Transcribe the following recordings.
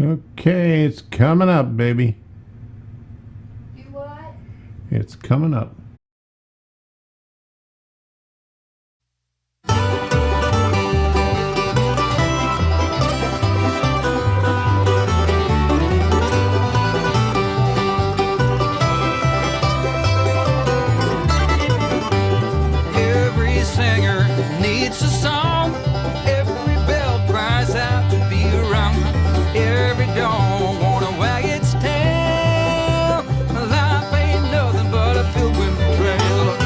Okay, it's coming up, baby. Do what? It's coming up. Every singer needs a song. Every bell cries out to be around. Every dog wanna wag its tail. Life ain't nothing but a pilgrim trail.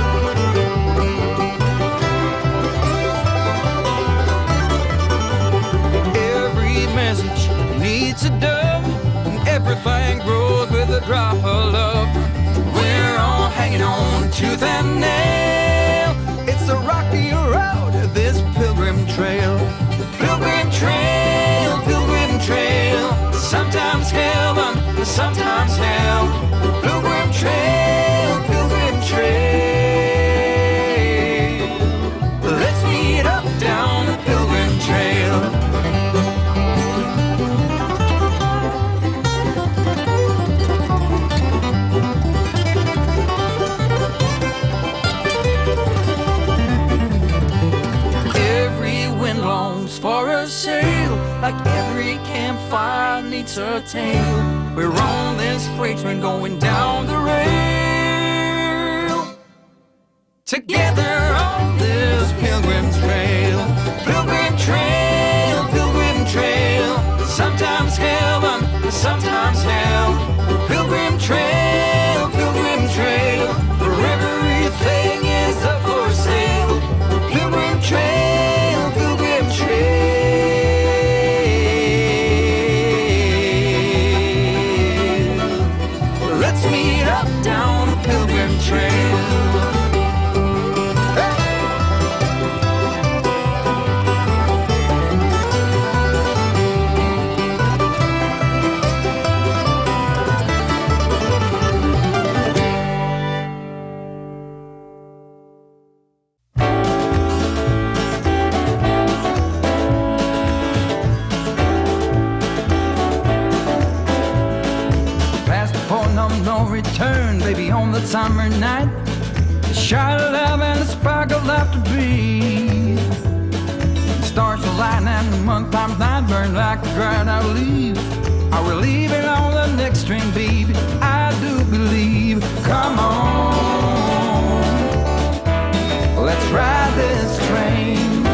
Every message needs a dove, and everything grows with a drop of love. We're all hanging on tooth and nail. It's a rocky road, this pilgrim trail. Pilgrim trail, pilgrim trail. Sometimes heaven, sometimes hell. Pilgrim trail, pilgrim trail. Let's meet up down the pilgrim trail. For a sail, like every campfire needs a tale. We're on this freight train going down the rail. Together on this pilgrim's trail. Pilgrim trail, pilgrim trail. Sometimes heaven, sometimes hell. Pilgrim trail, pilgrim trail. Where everything is up for sale. Pilgrim trail, pilgrim trail. Let's meet up down the pilgrim trail. No return, baby, on the summer night. The shot of love and the spark of laughter breathe. Stars align and the month times night burn like a dried out leaf. Are we leaving on the next train, baby? I do believe. Come on, let's ride this train.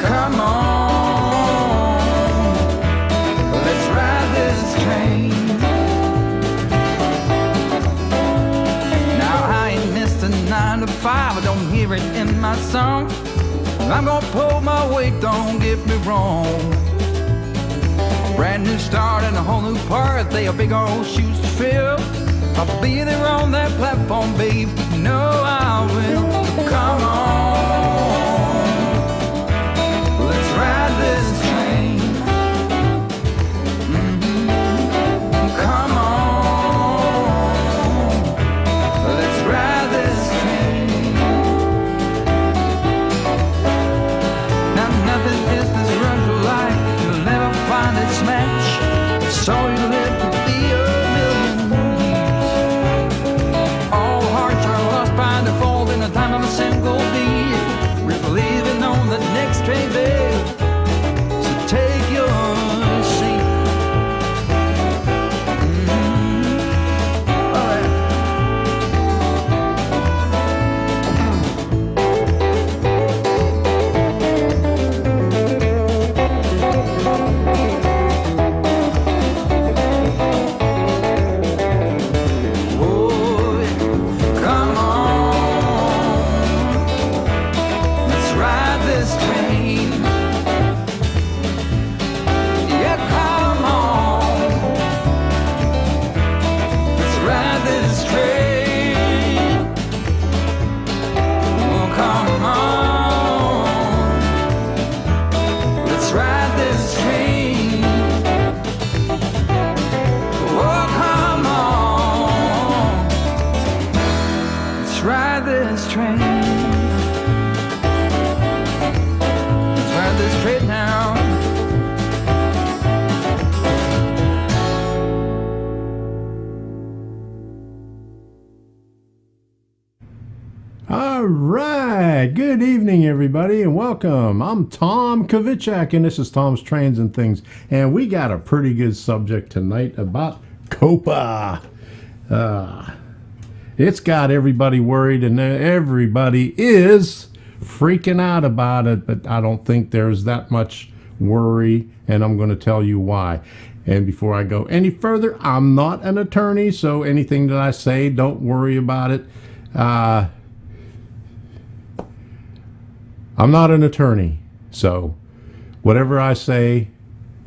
Come on. Now I ain't missed a 9 to 5, I don't hear it in my song. I'm gonna pull my weight, don't get me wrong. Brand new start and a whole new part, they are big old shoes to fill. I'll be there on that platform, babe, you know I will. Come on, let's ride this train. Come on, let's ride this train. Now nothing is this rush of life, you'll never find its match. So you live to be a million years. All hearts are lost by default in the time of a single beat. We're leaving on the next train, babe, so take your seat. All right. Good evening, everybody, and welcome. I'm Tom Kovichak, and this is Tom's Trains and Things. And we got a pretty good subject tonight about COPPA. It's got everybody worried, and everybody is freaking out about it, but I don't think there's that much worry, and I'm going to tell you why. And before I go any further, I'm not an attorney, so anything that I say, don't worry about it. I'm not an attorney, so whatever I say,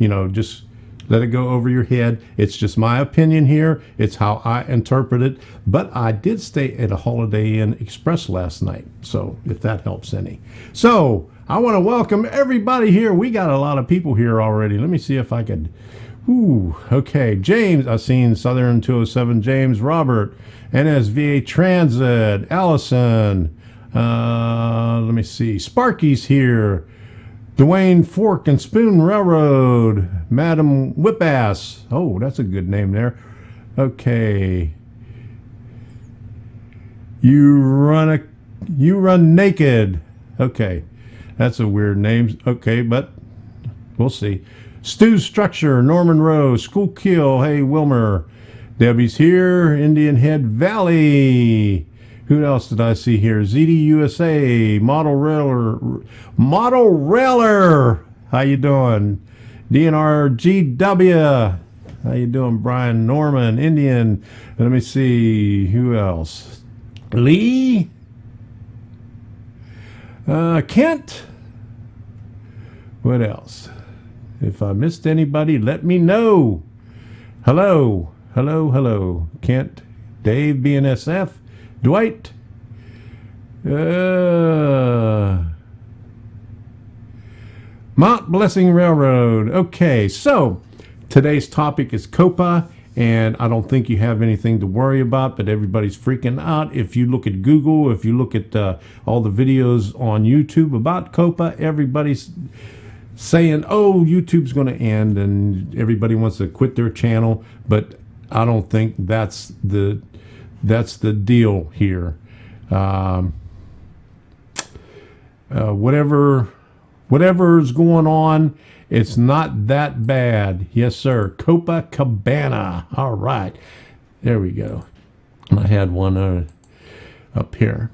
just let it go over your head. It's just my opinion here. It's how I interpret it. But I did stay at a Holiday Inn Express last night, so if that helps any. So I want to welcome everybody here. We got a lot of people here already. Let me see if I could. Okay. James, I've seen Southern 207, James, Robert, NSVA Transit, Allison. Let me see. Sparky's here. Dwayne Fork and Spoon Railroad. Madam Whipass. Oh, that's a good name there. Okay. You run naked. Okay. That's a weird name. Okay, but we'll see. Stu Structure, Norman Rose, School Kill. Hey, Wilmer. Debbie's here. Indian Head Valley. Who else did I see here? ZD USA, Model Railer. How you doing? DNR GW. How you doing, Brian Norman, Indian? Let me see. Who else? Lee. Kent. What else? If I missed anybody, let me know. Hello. Kent. Dave, BNSF. Dwight. Mount Blessing Railroad. Okay, so today's topic is COPPA, and I don't think you have anything to worry about, but everybody's freaking out. If you look at Google, if you look at all the videos on YouTube about COPPA, everybody's saying, oh, YouTube's going to end, and everybody wants to quit their channel, but I don't think that's the deal here. Whatever's going on, it's not that bad. Yes, sir. Copacabana. All right. There we go. I had one up here.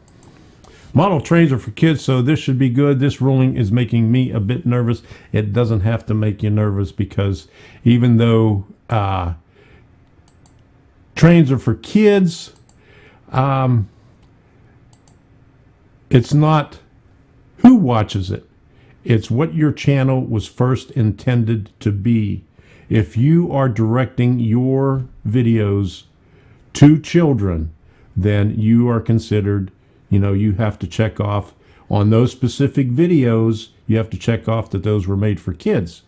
Model trains are for kids, so this should be good. This ruling is making me a bit nervous. It doesn't have to make you nervous, because even though trains are for kids, it's not who watches it. It's what your channel was first intended to be. If you are directing your videos to children, then you are considered, you have to check off on those specific videos. You have to check off that those were made for kids.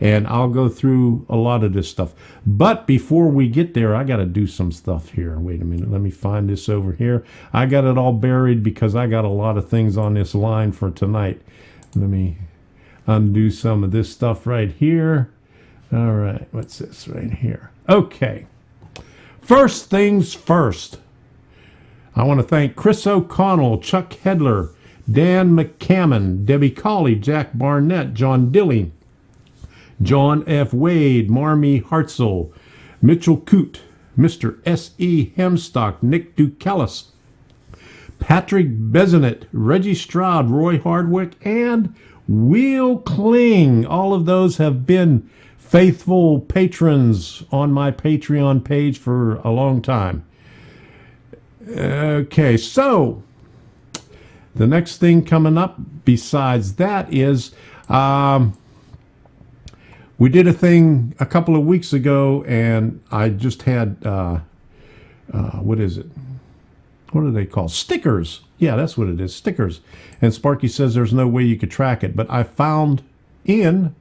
And I'll go through a lot of this stuff. But before we get there, I got to do some stuff here. Wait a minute. Let me find this over here. I got it all buried because I got a lot of things on this line for tonight. Let me undo some of this stuff right here. All right. What's this right here? Okay. First things first. I want to thank Chris O'Connell, Chuck Hedler, Dan McCammon, Debbie Colley, Jack Barnett, John Dilly, John F. Wade, Marmy Hartzell, Mitchell Coote, Mr. S.E. Hemstock, Nick Ducalis, Patrick Bezenet, Reggie Stroud, Roy Hardwick, and Will Kling. All of those have been faithful patrons on my Patreon page for a long time. Okay, so the next thing coming up besides that is we did a thing a couple of weeks ago, and I just had, what is it? What are they called? Stickers. Yeah, that's what it is, stickers. And Sparky says there's no way you could track it, but I found in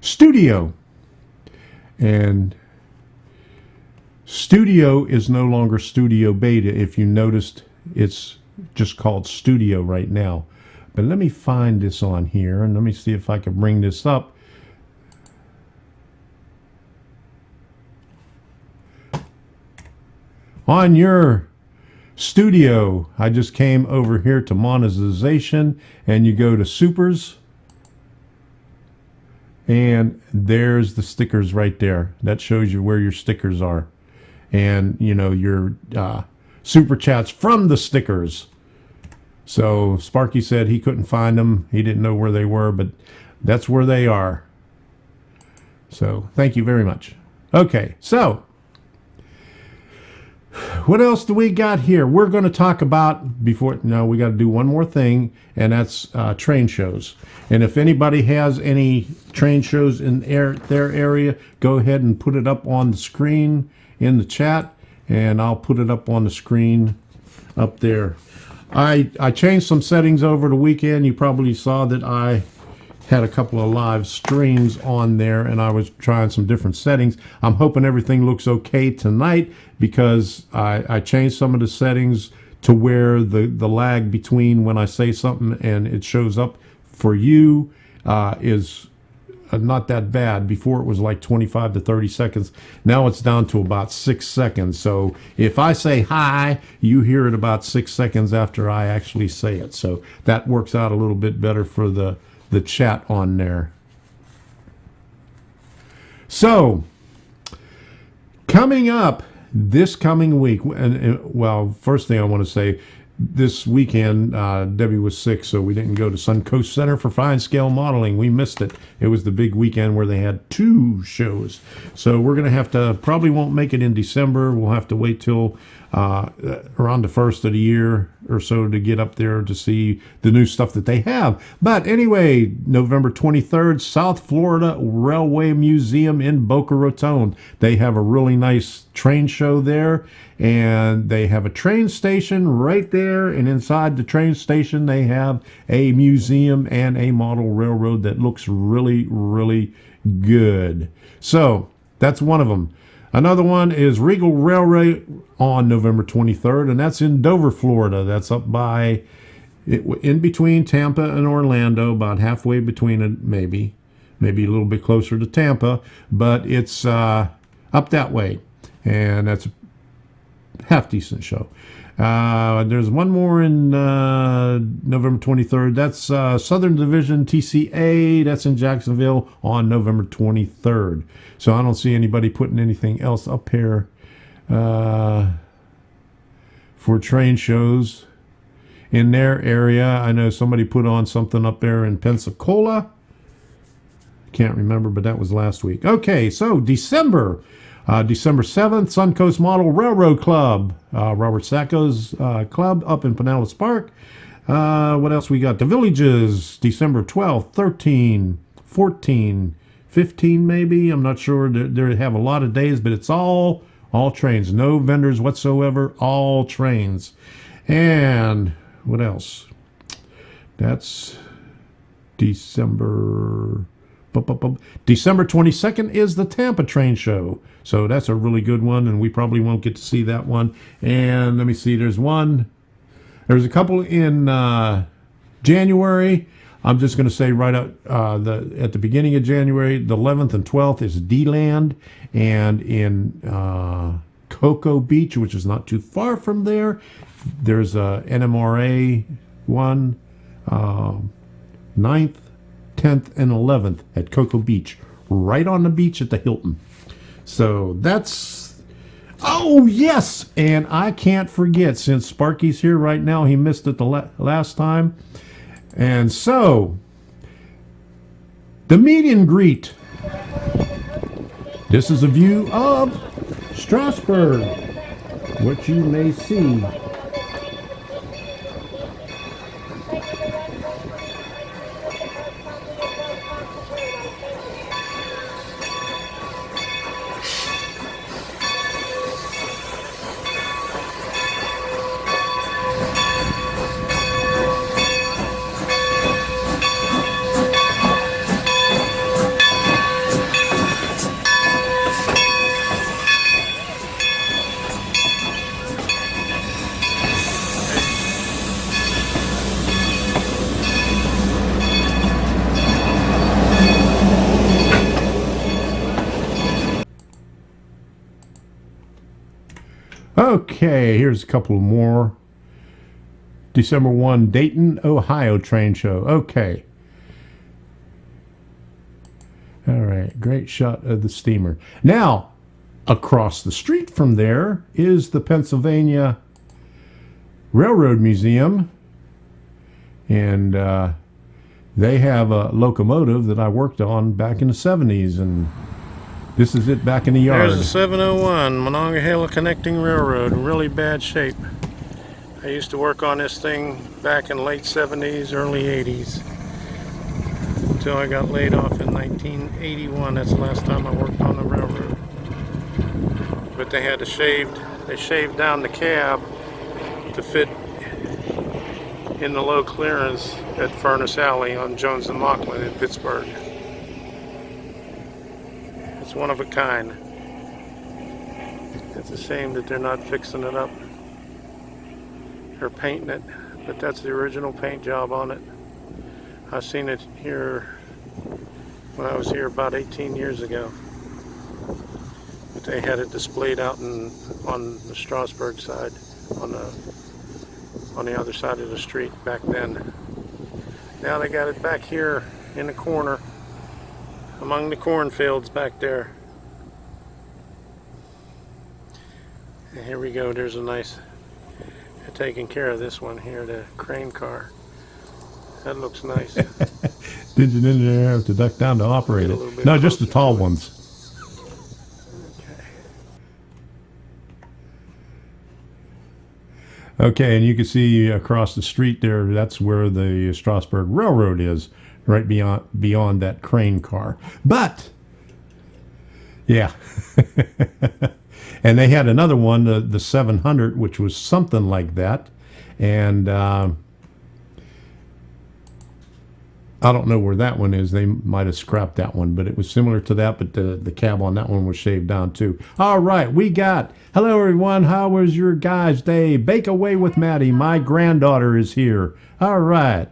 Studio. And Studio is no longer Studio Beta. If you noticed, it's just called Studio right now. But let me find this on here, and let me see if I can bring this up. On your Studio. I just came over here to monetization, and you go to supers, and there's the stickers right there. That shows you where your stickers are, and you know your super chats from the stickers. So Sparky said he couldn't find them. He didn't know where they were, but that's where they are. So thank you very much. Okay, so what else do we got here? We're going to talk about we got to do one more thing, and that's train shows. And if anybody has any train shows in their area, go ahead and put it up on the screen in the chat, and I'll put it up on the screen up there. I changed some settings over the weekend. You probably saw that I had a couple of live streams on there, and I was trying some different settings. I'm hoping everything looks okay tonight, because I changed some of the settings to where the lag between when I say something and it shows up for you is not that bad. Before it was like 25 to 30 seconds. Now it's down to about 6 seconds. So if I say hi, you hear it about 6 seconds after I actually say it. So that works out a little bit better for the chat on there. So coming up this coming week, well, first thing I want to say, this weekend, Debbie was sick, so we didn't go to Suncoast Center for Fine Scale Modeling. We missed it. It was the big weekend where they had 2 shows. So we're going to have to, probably won't make it in December. We'll have to wait till around the first of the year or so to get up there to see the new stuff that they have. But anyway, November 23rd, South Florida Railway Museum in Boca Raton. They have a really nice train show there, and they have a train station right there, and inside the train station they have a museum and a model railroad that looks really, really good. So that's one of them. Another one is Regal Railway on November 23rd, and that's in Dover, Florida. That's up by, in between Tampa and Orlando, about halfway between it, maybe a little bit closer to Tampa, but it's up that way, and that's a half-decent show. There's one more in November 23rd. That's Southern Division TCA. That's in Jacksonville on November 23rd. So I don't see anybody putting anything else up here for train shows in their area. I know somebody put on something up there in Pensacola. Can't remember, but that was last week. Okay, so December 7th, Suncoast Model Railroad Club, Robert Sacco's club up in Pinellas Park. What else we got? The Villages, December 12th, 13, 14, 15 maybe. I'm not sure. They have a lot of days, but it's all trains. No vendors whatsoever, all trains. And what else? That's December 22nd is the Tampa Train Show. So that's a really good one, and we probably won't get to see that one. And let me see, there's a couple in January. I'm just going to say right out at the beginning of January, the 11th and 12th is D-Land, and in Cocoa Beach, which is not too far from there, there's a NMRA one, 9th, 10th, and 11th at Cocoa Beach, right on the beach at the Hilton. So that's, oh yes, and I can't forget, since Sparky's here right now, he missed it the last time, and so the meet and greet. This is a view of Strasbourg, what you may see. Okay, here's a couple more. December 1, Dayton, Ohio train show. Okay. All right, great shot of the steamer. Now, across the street from there is the Pennsylvania Railroad Museum. And they have a locomotive that I worked on back in the 70s. And this is it back in the yard. There's the 701 Monongahela Connecting Railroad, in really bad shape. I used to work on this thing back in late 70s, early 80s, until I got laid off in 1981. That's the last time I worked on the railroad. But they had they shaved down the cab to fit in the low clearance at Furnace Alley on Jones and Laughlin in Pittsburgh. It's one of a kind. It's a shame that they're not fixing it up. They're painting it, but that's the original paint job on it. I've seen it here when I was here about 18 years ago. But they had it displayed out on the Strasburg side, on the other side of the street back then. Now they got it back here in the corner, among the cornfields back there. And here we go, there's a nice, they're taking care of this one here, the crane car. That looks nice. Did you in there have to duck down to operate it? No, just the tall ones. Okay, and you can see across the street there, that's where the Strasburg Railroad is, right beyond that crane car. But, yeah. And they had another one, the 700, which was something like that. And I don't know where that one is. They might have scrapped that one, but it was similar to that, but the cab on that one was shaved down too. All right, we got, hello everyone, how was your guys' day? Bake away with Maddie, my granddaughter is here. All right,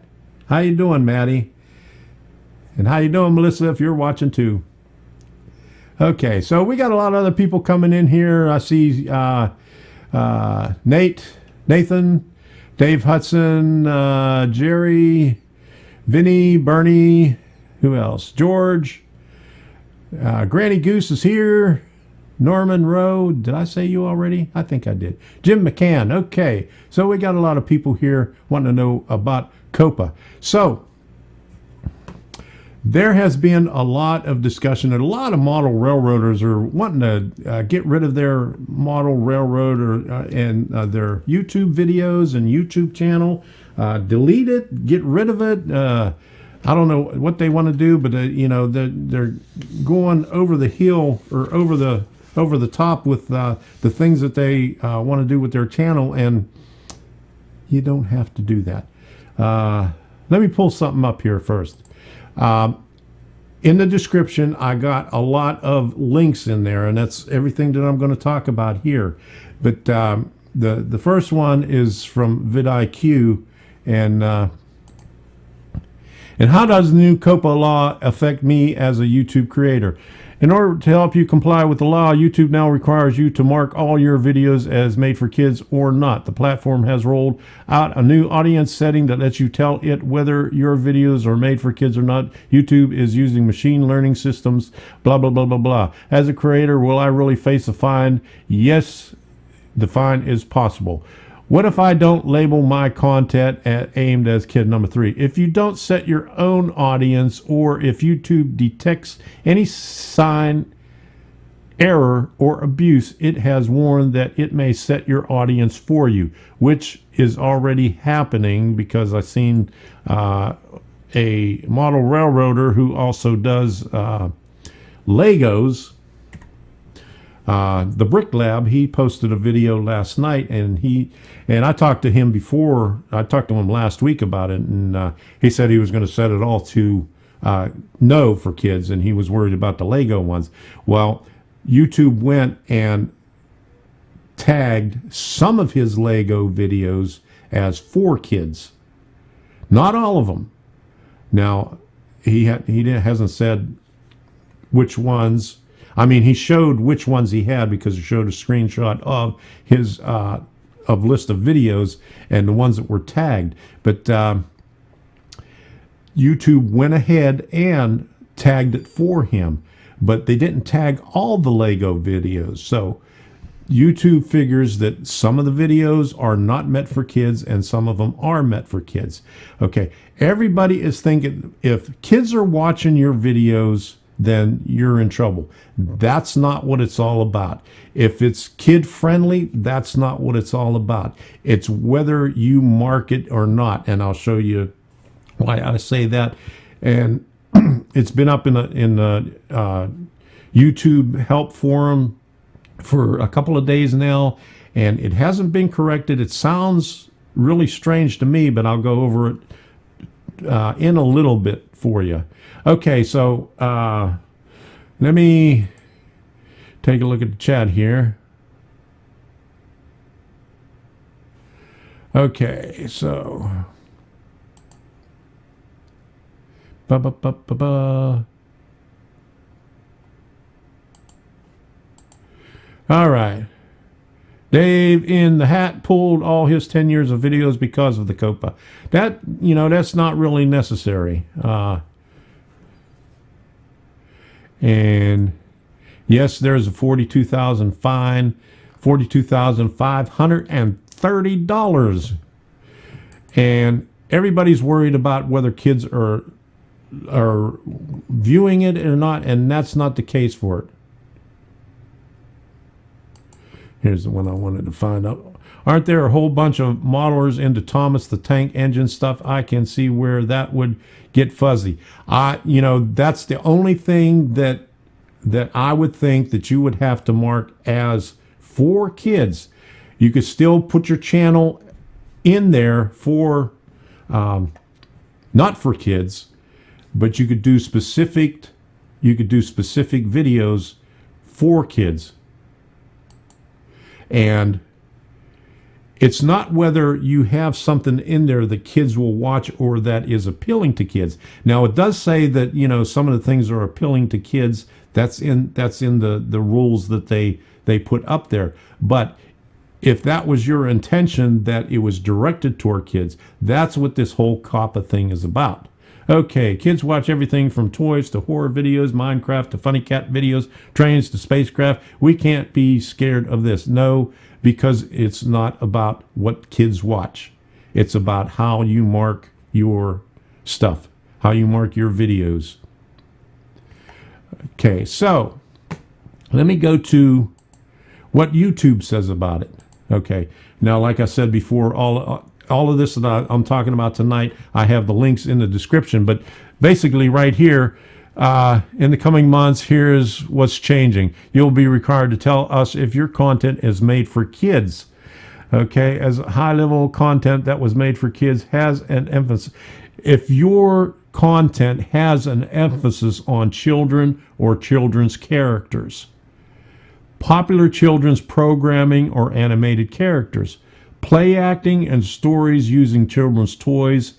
how you doing, Maddie? And how you doing, Melissa, if you're watching too? Okay, so we got a lot of other people coming in here. I see Nathan, Dave Hudson, Jerry, Vinny, Bernie, who else? George, Granny Goose is here. Norman Rowe, did I say you already? I think I did. Jim McCann, okay. So we got a lot of people here wanting to know about COPPA. So there has been a lot of discussion, and a lot of model railroaders are wanting to get rid of their model railroad and their YouTube videos and YouTube channel. Delete it, get rid of it. I don't know what they want to do, but you know, they're going over the hill or over the top with the things that they want to do with their channel, and you don't have to do that. Let me pull something up here first. In the description, I got a lot of links in there, and that's everything that I'm going to talk about here. But the first one is from vidIQ, and how does the new COPPA law affect me as a YouTube creator? In order to help you comply with the law, YouTube now requires you to mark all your videos as made for kids or not. The platform has rolled out a new audience setting that lets you tell it whether your videos are made for kids or not. YouTube is using machine learning systems, blah, blah, blah, blah, blah. As a creator, will I really face a fine? Yes, the fine is possible. What if I don't label my content aimed as kid number 3? If you don't set your own audience, or if YouTube detects any sign, error, or abuse, it has warned that it may set your audience for you, which is already happening, because I've seen a model railroader who also does Legos. The Brick Lab, he posted a video last night, and I talked to him before. I talked to him last week about it, and he said he was going to set it all to no for kids, and he was worried about the Lego ones. Well, YouTube went and tagged some of his Lego videos as for kids, not all of them. Now he hasn't said which ones. I mean, he showed which ones he had because he showed a screenshot of his of list of videos and the ones that were tagged. But YouTube went ahead and tagged it for him, but they didn't tag all the Lego videos. So YouTube figures that some of the videos are not meant for kids and some of them are meant for kids. Okay, everybody is thinking if kids are watching your videos, then you're in trouble. That's not what it's all about. If it's kid friendly, that's not what it's all about. It's whether you mark it or not, and I'll show you why I say that. And it's been up in the YouTube help forum for a couple of days now, and it hasn't been corrected. It sounds really strange to me, but I'll go over it in a little bit for you. Okay, so let me take a look at the chat here. Okay, so all right. Dave in the hat pulled all his 10 years of videos because of the COPPA. That, you know, that's not really necessary. And yes, there's a $42,000 fine, $42,530. And everybody's worried about whether kids are viewing it or not, and that's not the case for it. Here's the one I wanted to find out. Aren't there a whole bunch of modelers into Thomas the Tank Engine stuff? I can see where that would get fuzzy. You know, that's the only thing that I would think that you would have to mark as for kids. You could still put your channel in there for not for kids, but you could do specific videos for kids. And it's not whether you have something in there that kids will watch or that is appealing to kids. Now, it does say that, you know, some of the things are appealing to kids. That's in the rules that they put up there. But if that was your intention, that it was directed toward kids, that's what this whole COPPA thing is about. Okay, kids watch everything from toys to horror videos, Minecraft to funny cat videos, trains to spacecraft. We can't be scared of this. No, because it's not about what kids watch. It's about how you mark your stuff, how you mark your videos. Okay, so let me go to what YouTube says about it. Okay, now like I said before, all of this that I'm talking about tonight, I have the links in the description, but basically right here, in the coming months, here's what's changing. You'll be required to tell us if your content is made for kids. Okay, as high-level content that was made for kids has an emphasis. If your content has an emphasis on children or children's characters, popular children's programming or animated characters, play acting and stories using children's toys,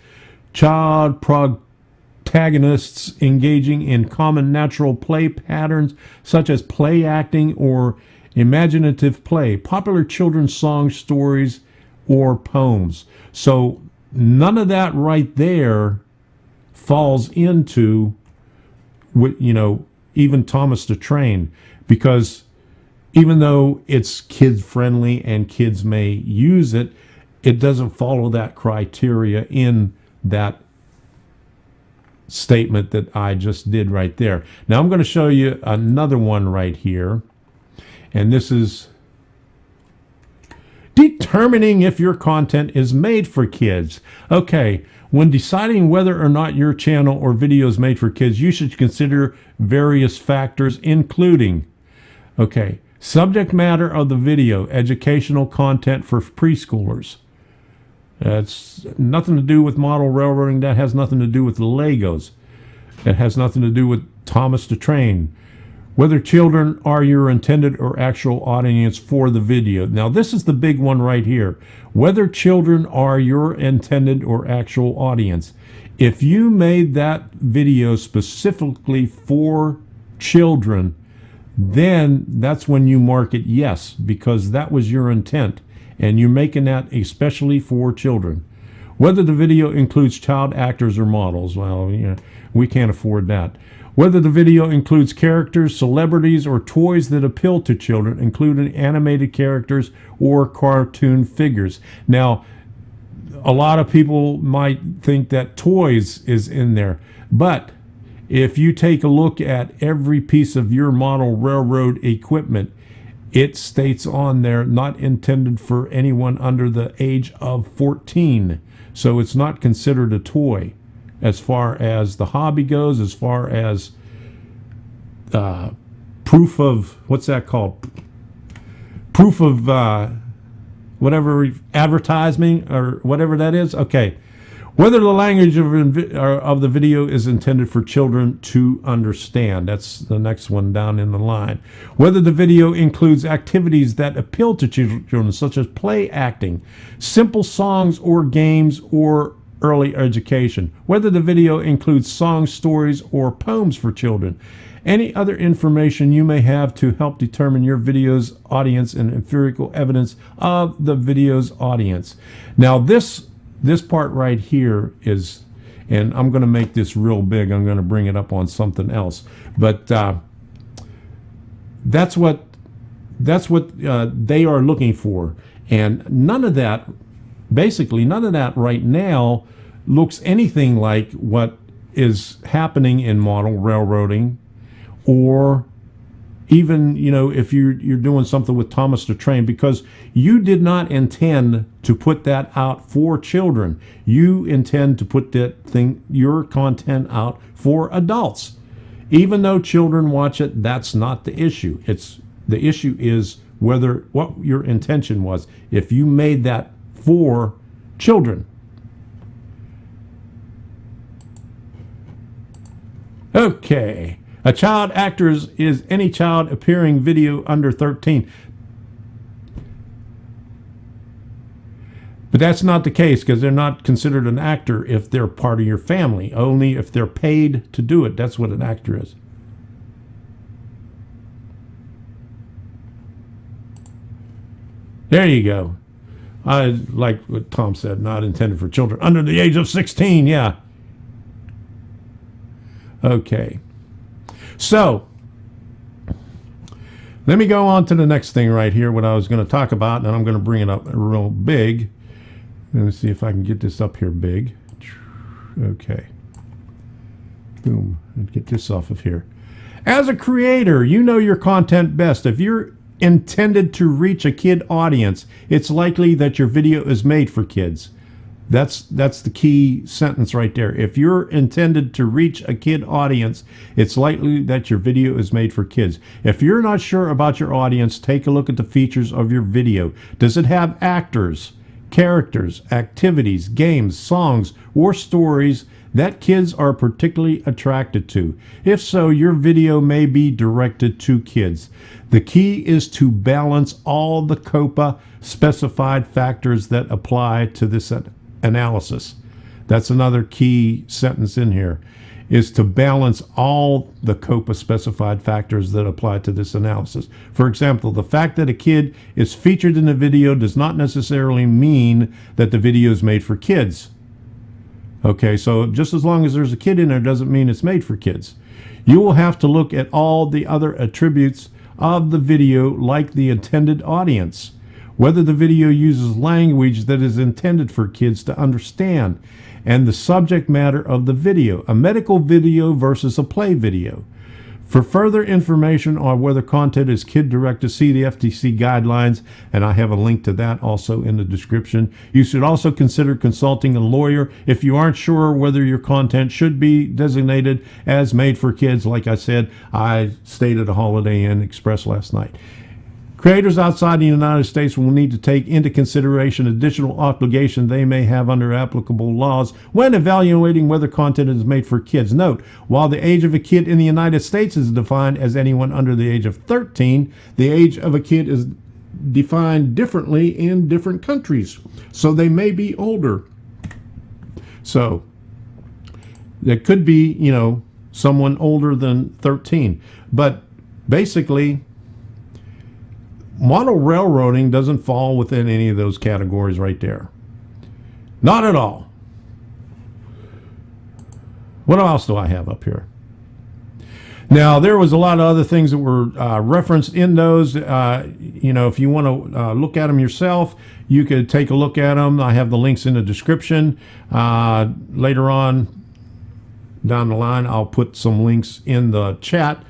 child protagonists engaging in common natural play patterns such as play acting or imaginative play, popular children's songs, stories, or poems. So none of that right there falls into, you know, even Thomas the Train, because even though it's kid friendly and kids may use it, it doesn't follow that criteria in that statement that I just did right there. Now I'm going to show you another one right here, and this is determining if your content is made for kids. Okay, when deciding whether or not your channel or video is made for kids, you should consider various factors, including, okay, subject matter of the video, educational content for preschoolers. That's nothing to do with model railroading. That has nothing to do with the Legos. That has nothing to do with Thomas the Train. Whether children are your intended or actual audience for the video. Now, this is the big one right here. Whether children are your intended or actual audience. If you made that video specifically for children, then that's when you mark it yes, because that was your intent, and you're making that especially for children. Whether the video includes child actors or models, well, we can't afford that. Whether the video includes characters, celebrities, or toys that appeal to children, including animated characters or cartoon figures. Now, a lot of people might think that toys is in there, but if you take a look at every piece of your model railroad equipment, it states on there not intended for anyone under the age of 14. So it's not considered a toy as far as the hobby goes, as far as proof of, what's that called? Proof of whatever, advertising or whatever that is. Okay. Whether the language of the video is intended for children to understand. That's the next one down in the line. Whether the video includes activities that appeal to children, such as play acting, simple songs or games, or early education. Whether the video includes songs, stories, or poems for children. Any other information you may have to help determine your video's audience and empirical evidence of the video's audience. Now this part right here is, and I'm going to make this real big. I'm going to bring it up on something else, but that's what they are looking for, and none of that, basically none of that right now looks anything like what is happening in model railroading, or even, if you're doing something with Thomas the Train, because you did not intend to put that out for children. You intend to put your content out for adults. Even though children watch it, that's not the issue. The issue is what your intention was. If you made that for children. Okay. A child actor is any child appearing video under 13. But that's not the case, because they're not considered an actor if they're part of your family. Only if they're paid to do it. That's what an actor is. There you go. I like what Tom said, not intended for children under the age of 16. Yeah. Okay. So, let me go on to the next thing right here, what I was going to talk about, and I'm going to bring it up real big. Let me see if I can get this up here big. Okay. Boom. And get this off of here. As a creator, you know your content best. If you're intended to reach a kid audience, it's likely that your video is made for kids. That's the key sentence right there. If you're intended to reach a kid audience, it's likely that your video is made for kids. If you're not sure about your audience, take a look at the features of your video. Does it have actors, characters, activities, games, songs, or stories that kids are particularly attracted to? If so, your video may be directed to kids. The key is to balance all the COPPA specified factors that apply to this analysis. That's another key sentence in here, is to balance all the COPPA specified factors that apply to this analysis. For example, the fact that a kid is featured in a video does not necessarily mean that the video is made for kids. Okay, so just as long as there's a kid in there doesn't mean it's made for kids. You will have to look at all the other attributes of the video, like the intended audience, whether the video uses language that is intended for kids to understand, and the subject matter of the video, a medical video versus a play video. For further information on whether content is kid-directed, see the FTC guidelines, and I have a link to that also in the description. You should also consider consulting a lawyer if you aren't sure whether your content should be designated as made for kids. Like I said, I stayed at a Holiday Inn Express last night. Creators outside the United States will need to take into consideration additional obligations they may have under applicable laws when evaluating whether content is made for kids. Note, while the age of a kid in the United States is defined as anyone under the age of 13, the age of a kid is defined differently in different countries. So they may be older. So there could be, someone older than 13. But basically, model railroading doesn't fall within any of those categories right there. Not at all. What else do I have up here? Now, there was a lot of other things that were referenced in those. If you want to look at them yourself, you could take a look at them. I have the links in the description. Later on down the line, I'll put some links in the chat,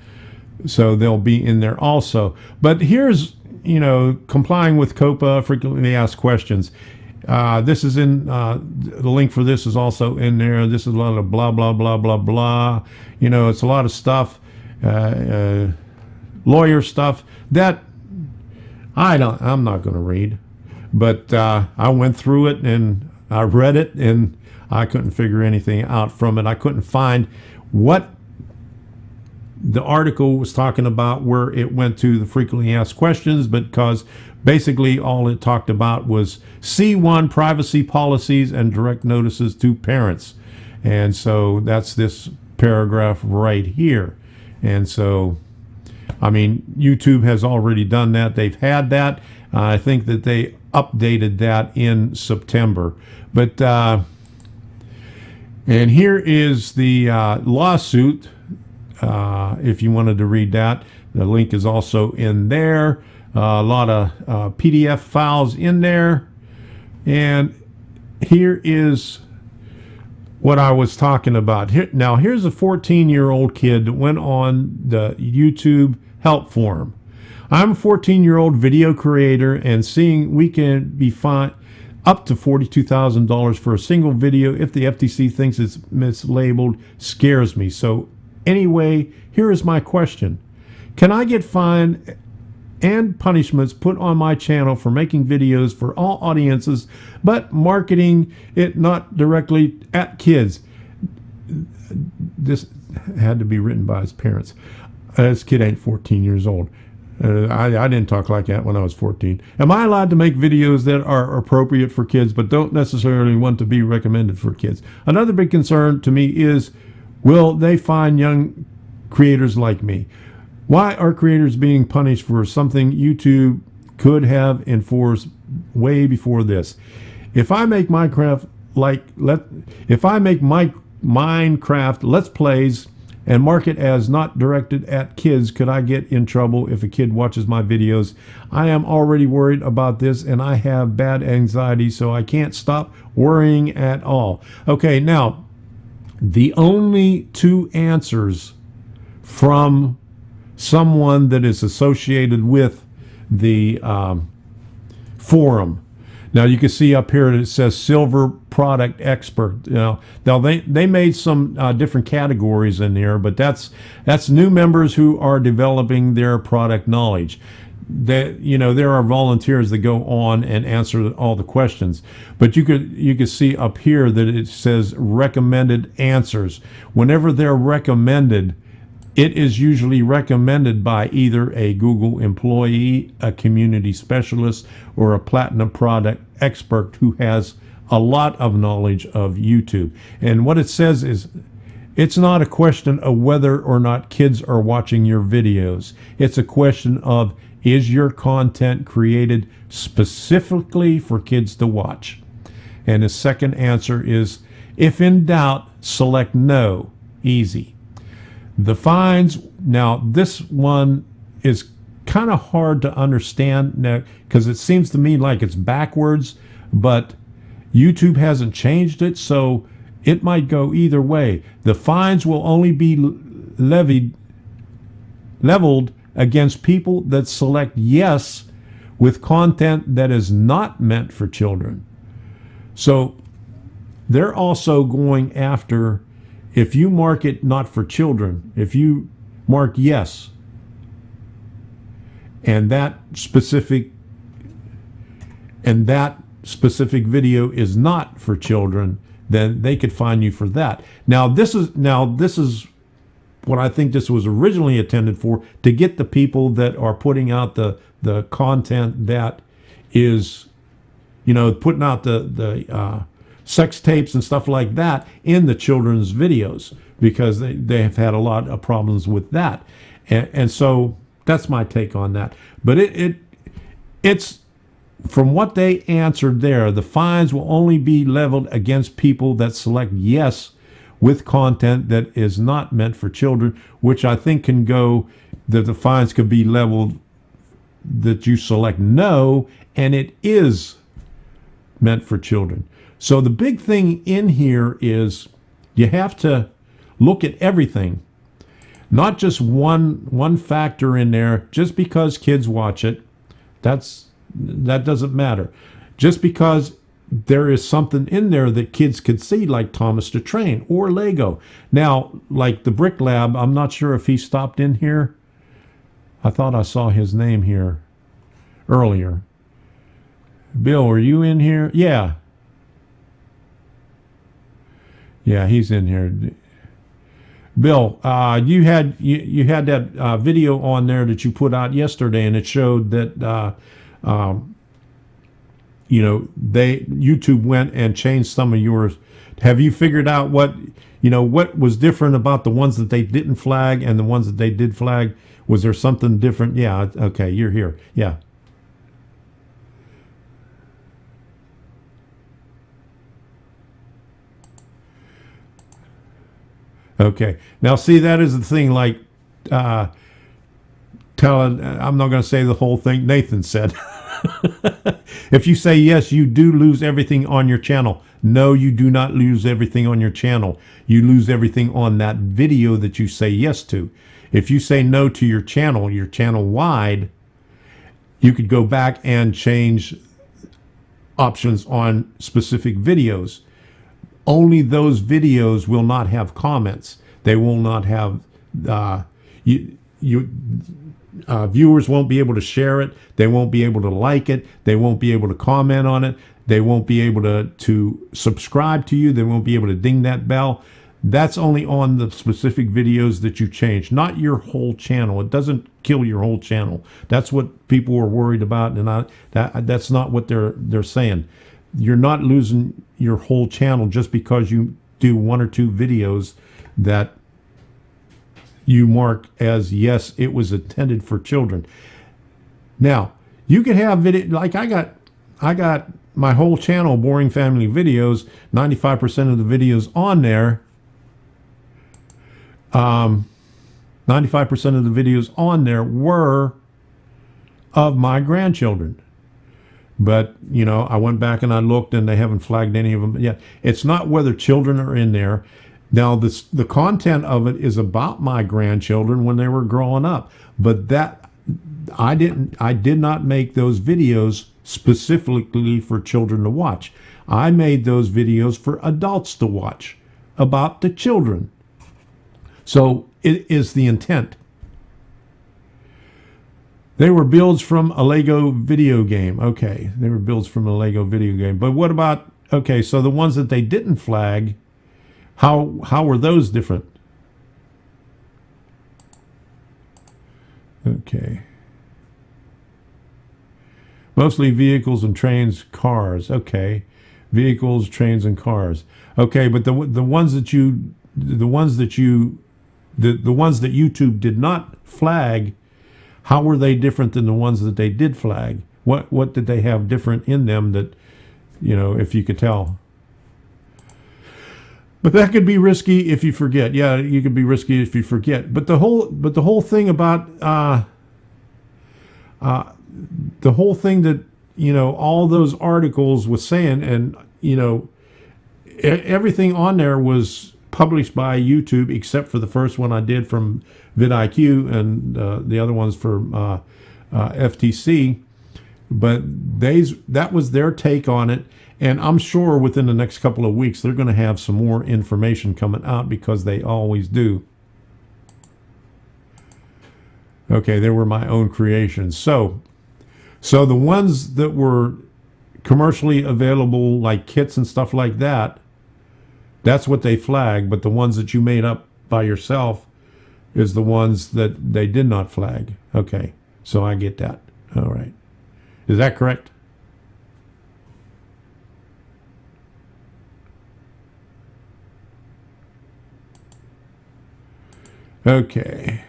so they'll be in there also. But here's, complying with COPPA, frequently asked questions. This is in, the link for this is also in there. This is a lot of blah, blah, blah, blah, blah. It's a lot of stuff, lawyer stuff that I'm not going to read. But I went through it and I read it and I couldn't figure anything out from it. I couldn't find what the article was talking about where it went to the frequently asked questions, because basically all it talked about was C1 privacy policies and direct notices to parents. And so that's this paragraph right here. And so, YouTube has already done that. They've had that. I think that they updated that in September. But, and here is the lawsuit. If you wanted to read that, the link is also in there. A lot of PDF files in there. And here is what I was talking about. Now, here's a 14-year-old kid that went on the YouTube help forum. I'm a 14-year-old video creator, and seeing we can be fined up to $42,000 for a single video if the FTC thinks it's mislabeled scares me. So anyway, here is my question. Can I get fined and punishments put on my channel for making videos for all audiences, but marketing it not directly at kids? This had to be written by his parents. This kid ain't 14 years old. I didn't talk like that when I was 14. Am I allowed to make videos that are appropriate for kids but don't necessarily want to be recommended for kids? Another big concern to me is, will they find young creators like me? Why are creators being punished for something YouTube could have enforced way before this? If I make Minecraft Let's Plays and market as not directed at kids, could I get in trouble if a kid watches my videos? I am already worried about this, and I have bad anxiety, so I can't stop worrying at all. Okay, now, the only two answers from someone that is associated with the forum. Now you can see up here that it says silver product expert. Now they made some different categories in there, but that's new members who are developing their product knowledge. That, there are volunteers that go on and answer all the questions, but you could see up here that it says recommended answers. Whenever they're recommended, it is usually recommended by either a Google employee, a community specialist, or a platinum product expert who has a lot of knowledge of YouTube. And what it says is, it's not a question of whether or not kids are watching your videos. It's a question of, is your content created specifically for kids to watch? And the second answer is, if in doubt, select no. Easy. The fines, now this one is kind of hard to understand now, because it seems to me like it's backwards, but YouTube hasn't changed it, so it might go either way. The fines will only be leveled against people that select yes with content that is not meant for children. So they're also going after, if you mark it not for children, if you mark yes, and that specific video is not for children, then they could fine you for that. Now this is what I think this was originally intended for, to get the people that are putting out the content that is, putting out the sex tapes and stuff like that in the children's videos, because they have had a lot of problems with that. And so That's my take on that. But it's from what they answered there, the fines will only be leveled against people that select yes with content that is not meant for children, which I think can go, that the fines could be leveled that you select no, and it is meant for children. So the big thing in here is you have to look at everything, not just one factor in there. Just because kids watch it, that doesn't matter. Just because there is something in there that kids could see, like Thomas the Train or Lego. Now, like the Brick Lab, I'm not sure if he stopped in here. I thought I saw his name here earlier. Bill, are you in here? Yeah. Yeah, he's in here. Bill, you had that video on there that you put out yesterday, and it showed that YouTube went and changed some of yours. Have you figured out what was different about the ones that they didn't flag and the ones that they did flag? Was there something different? Yeah. Okay, you're here. Yeah. Okay. Now, see, that is the thing. Like, I'm not going to say the whole thing. Nathan said, if you say yes, you do lose everything on your channel. No, you do not lose everything on your channel. You lose everything on that video that you say yes to. If you say no to your channel wide, you could go back and change options on specific videos. Only those videos will not have comments. They will not have viewers won't be able to share it. They won't be able to like it. They won't be able to comment on it. They won't be able to subscribe to you. They won't be able to ding that bell. That's only on the specific videos that you change, not your whole channel. It doesn't kill your whole channel. That's what people are worried about, and that's not what they're saying. You're not losing your whole channel just because you do one or two videos that you mark as yes, it was intended for children. Now, you could have video like I got my whole channel, Boring Family Videos, 95% of the videos on there. 95% of the videos on there were of my grandchildren. But, I went back and I looked, and they haven't flagged any of them yet. It's not whether children are in there. Now, the content of it is about my grandchildren when they were growing up. But that I did not make those videos specifically for children to watch. I made those videos for adults to watch about the children. So it is the intent. They were builds from a Lego video game. Okay, they were builds from a Lego video game. But what about, okay, so the ones that they didn't flag, how were those different? Okay. Mostly vehicles and trains, cars. Okay. Vehicles, trains, and cars. Okay, but the ones that YouTube did not flag, how were they different than the ones that they did flag? What did they have different in them that, if you could tell? But that could be risky if you forget. Yeah, you could be risky if you forget. But the whole thing about the whole thing that all those articles was saying, and everything on there was published by YouTube except for the first one I did from vidIQ, and the other ones for FTC. But that was their take on it. And I'm sure within the next couple of weeks, they're going to have some more information coming out, because they always do. Okay, they were my own creations. So the ones that were commercially available, like kits and stuff like that, that's what they flagged. But the ones that you made up by yourself is the ones that they did not flag. Okay, so I get that. All right. Is that correct? Okay.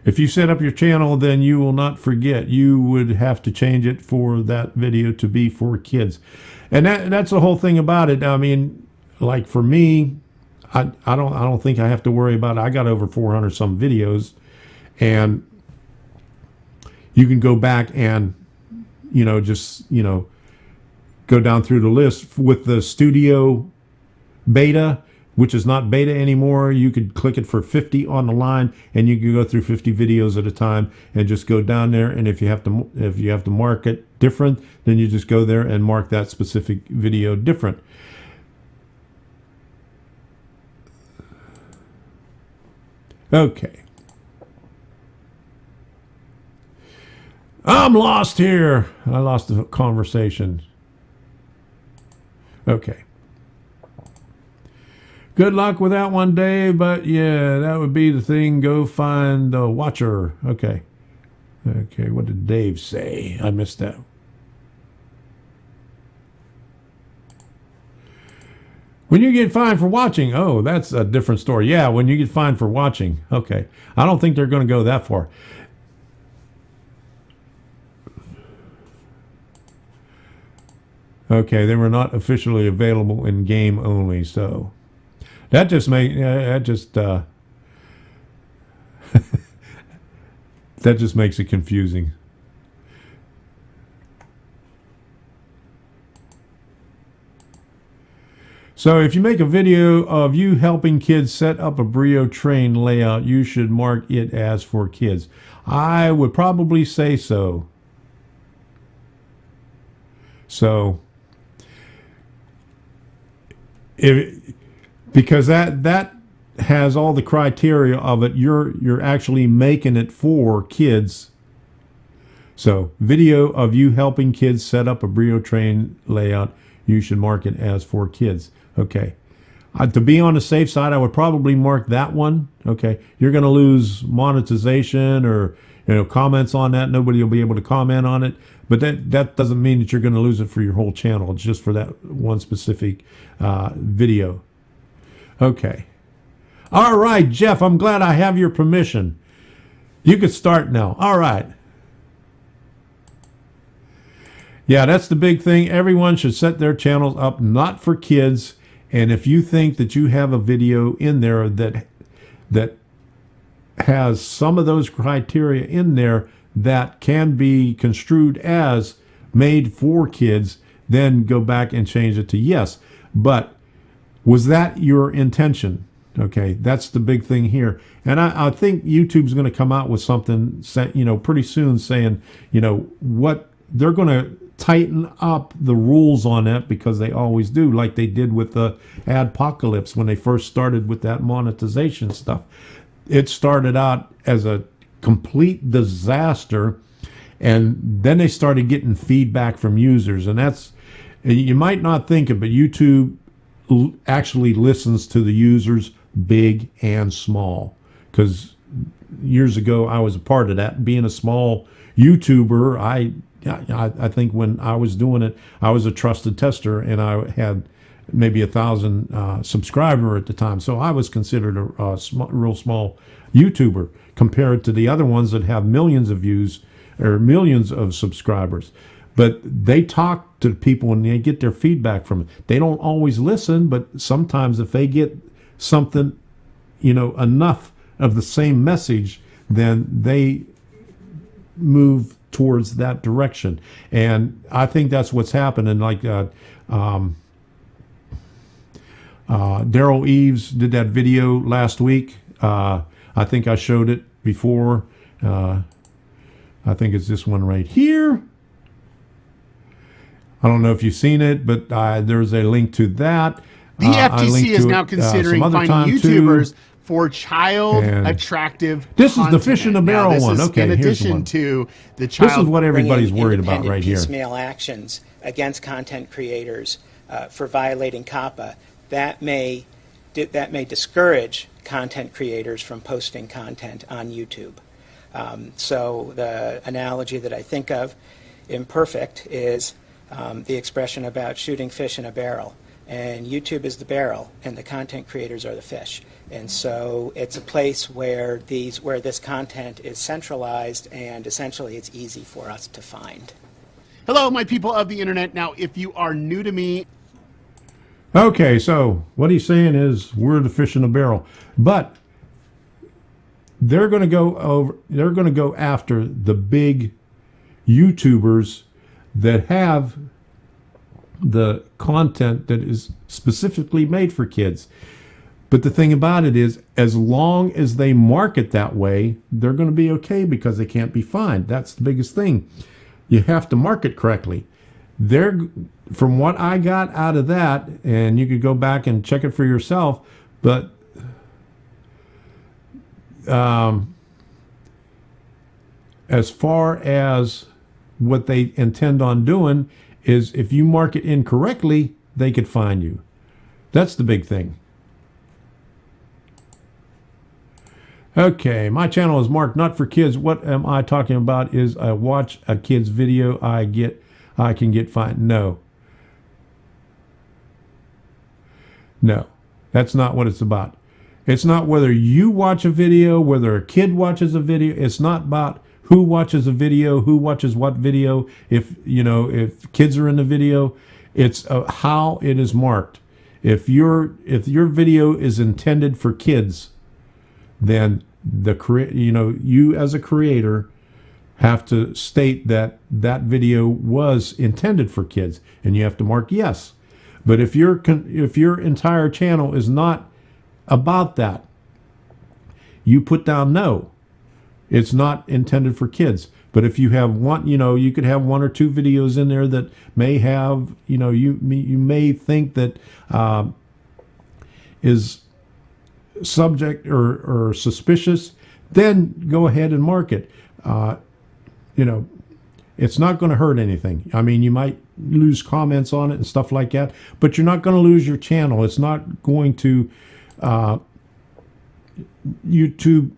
If you set up your channel, then you will not forget. You would have to change it for that video to be for kids. And that's the whole thing about it. I mean, like for me, I don't think I have to worry about it. I got over 400 some videos, and you can go back and, just, go down through the list with the studio beta, which is not beta anymore. You could click it for 50 on the line, and you can go through 50 videos at a time and just go down there. And if you have to mark it different, then you just go there and mark that specific video different. Okay. I'm lost here. I lost the conversation. Okay. Good luck with that one, Dave, but yeah, that would be the thing. Go find the watcher. Okay. Okay, what did Dave say? I missed that. When you get fined for watching, oh, that's a different story. Yeah, when you get fined for watching. Okay. I don't think they're going to go that far. Okay, they were not officially available in game only, so that just that just makes it confusing. So if you make a video of you helping kids set up a Brio train layout, you should mark it as for kids. I would probably say so. So because that has all the criteria of it, you're actually making it for kids. So video of you helping kids set up a Brio train layout, you should mark it as for kids. Okay. To be on the safe side, I would probably mark that one. Okay. You're going to lose monetization or comments on that. Nobody will be able to comment on it. But that doesn't mean that you're going to lose it for your whole channel. It's just for that one specific video. Okay. All right, Jeff, I'm glad I have your permission. You could start now. All right. Yeah, that's the big thing. Everyone should set their channels up not for kids. And if you think that you have a video in there that has some of those criteria in there that can be construed as made for kids, then go back and change it to yes. But was that your intention? Okay, that's the big thing here. And I think YouTube's going to come out with something, pretty soon saying, what they're going to tighten up the rules on that, because they always do, like they did with the Adpocalypse when they first started with that monetization stuff. It started out as a complete disaster, and then they started getting feedback from users, and you might not think it, but YouTube actually listens to the users, big and small, because years ago I was a part of that. Being a small YouTuber, I think when I was doing it, I was a trusted tester, and I had maybe 1,000 subscriber at the time, so I was considered a real small YouTuber compared to the other ones that have millions of views or millions of subscribers. But they talk to people and they get their feedback from it. They don't always listen, but sometimes if they get something, enough of the same message, then they move towards that direction. And I think that's what's happening. Like Daryl Eves did that video last week. I think I showed it before. I think it's this one right here. I don't know if you've seen it, but there's a link to that. The FTC is now considering finding YouTubers for child attractive This content. is the fish in the barrel one. Okay, in here's addition one. to the child. This is what everybody's worried about right here. Piecemeal actions against content creators for violating COPPA, that may discourage content creators from posting content on YouTube. So the analogy that I think of, imperfect, is the expression about shooting fish in a barrel. and YouTube is the barrel, and the content creators are the fish. And so it's a place where this content is centralized, and essentially it's easy for us to find. Hello, my people of the internet. Now, if you are new to me... Okay, so what he's saying is we're the fish in the barrel. But they're going to go after the big YouTubers that have the content that is specifically made for kids. But the thing about it is, as long as they market that way, they're going to be okay because they can't be fined. That's the biggest thing. You have to market correctly. From what I got out of that, and you could go back and check it for yourself, but as far as what they intend on doing is, if you market incorrectly, they could fine you. That's the big thing. Okay, my channel is marked not for kids. What am I talking about? Is I watch a kid's video, I can get fined. No, that's not what it's about. It's not whether you watch a video, whether a kid watches a video. It's not about who watches a video, who watches what video. If kids are in the video, it's how it is marked. If your video is intended for kids, then you as a creator have to state that that video was intended for kids, and you have to mark yes. But if your entire channel is not about that, you put down no. It's not intended for kids. But if you have one, you could have one or two videos in there that may have, you may think that is subject or suspicious, then go ahead and mark it. It's not going to hurt anything. I mean, you might lose comments on it and stuff like that, but you're not going to lose your channel. It's not going to YouTube.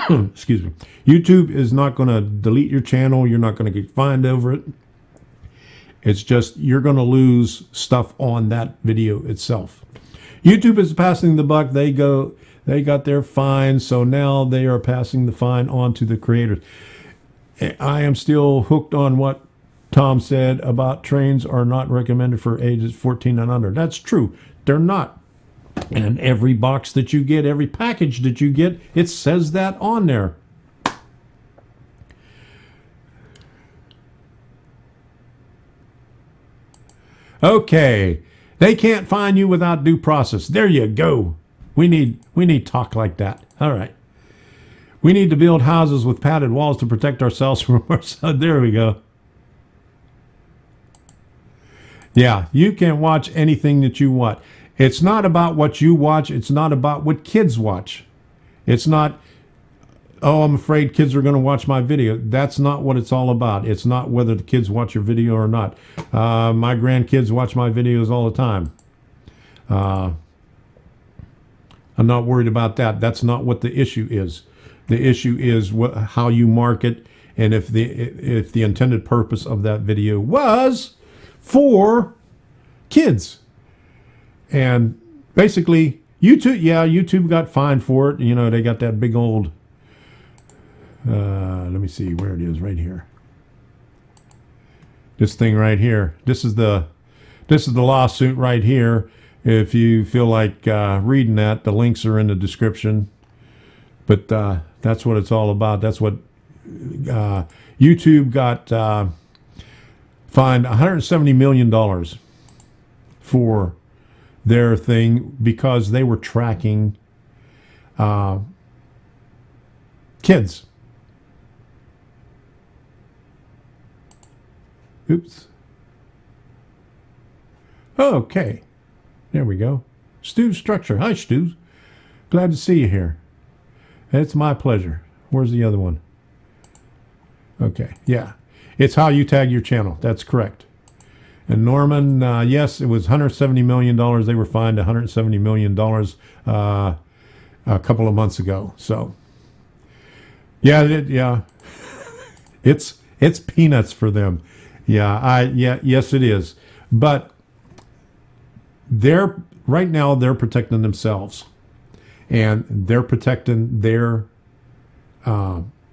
Excuse me. YouTube is not going to delete your channel. You're not going to get fined over it. It's just you're going to lose stuff on that video itself. YouTube is passing the buck. They got their fine, so now they are passing the fine on to the creators. I am still hooked on what Tom said about trains are not recommended for ages 14 and under. That's true. They're not. And every box that you get, every package that you get, it says that on there. Okay. They can't fine you without due process. There you go. We need talk like that. All right. We need to build houses with padded walls to protect ourselves from ourselves. There we go. Yeah, you can watch anything that you want. It's not about what you watch. It's not about what kids watch. It's not, oh, I'm afraid kids are going to watch my video. That's not what it's all about. It's not whether the kids watch your video or not. My grandkids watch my videos all the time. I'm not worried about that. That's not what the issue is. The issue is how you market, and if the intended purpose of that video was for kids. And basically, YouTube got fined for it. They got that big old, let me see where it is, right here. This thing right here. This is the lawsuit right here. If you feel like reading that, the links are in the description. But that's what it's all about. That's what YouTube got fined $170 million for their thing because they were tracking kids. Oops. Okay. There we go. Stu Structure. Hi, Stu. Glad to see you here. It's my pleasure. Where's the other one? Okay. Yeah. It's how you tag your channel. That's correct. And Norman, yes, it was $170 million. They were fined $170 million a couple of months ago. So, yeah, it's peanuts for them. Yes, it is. But right now they're protecting themselves, and they're protecting their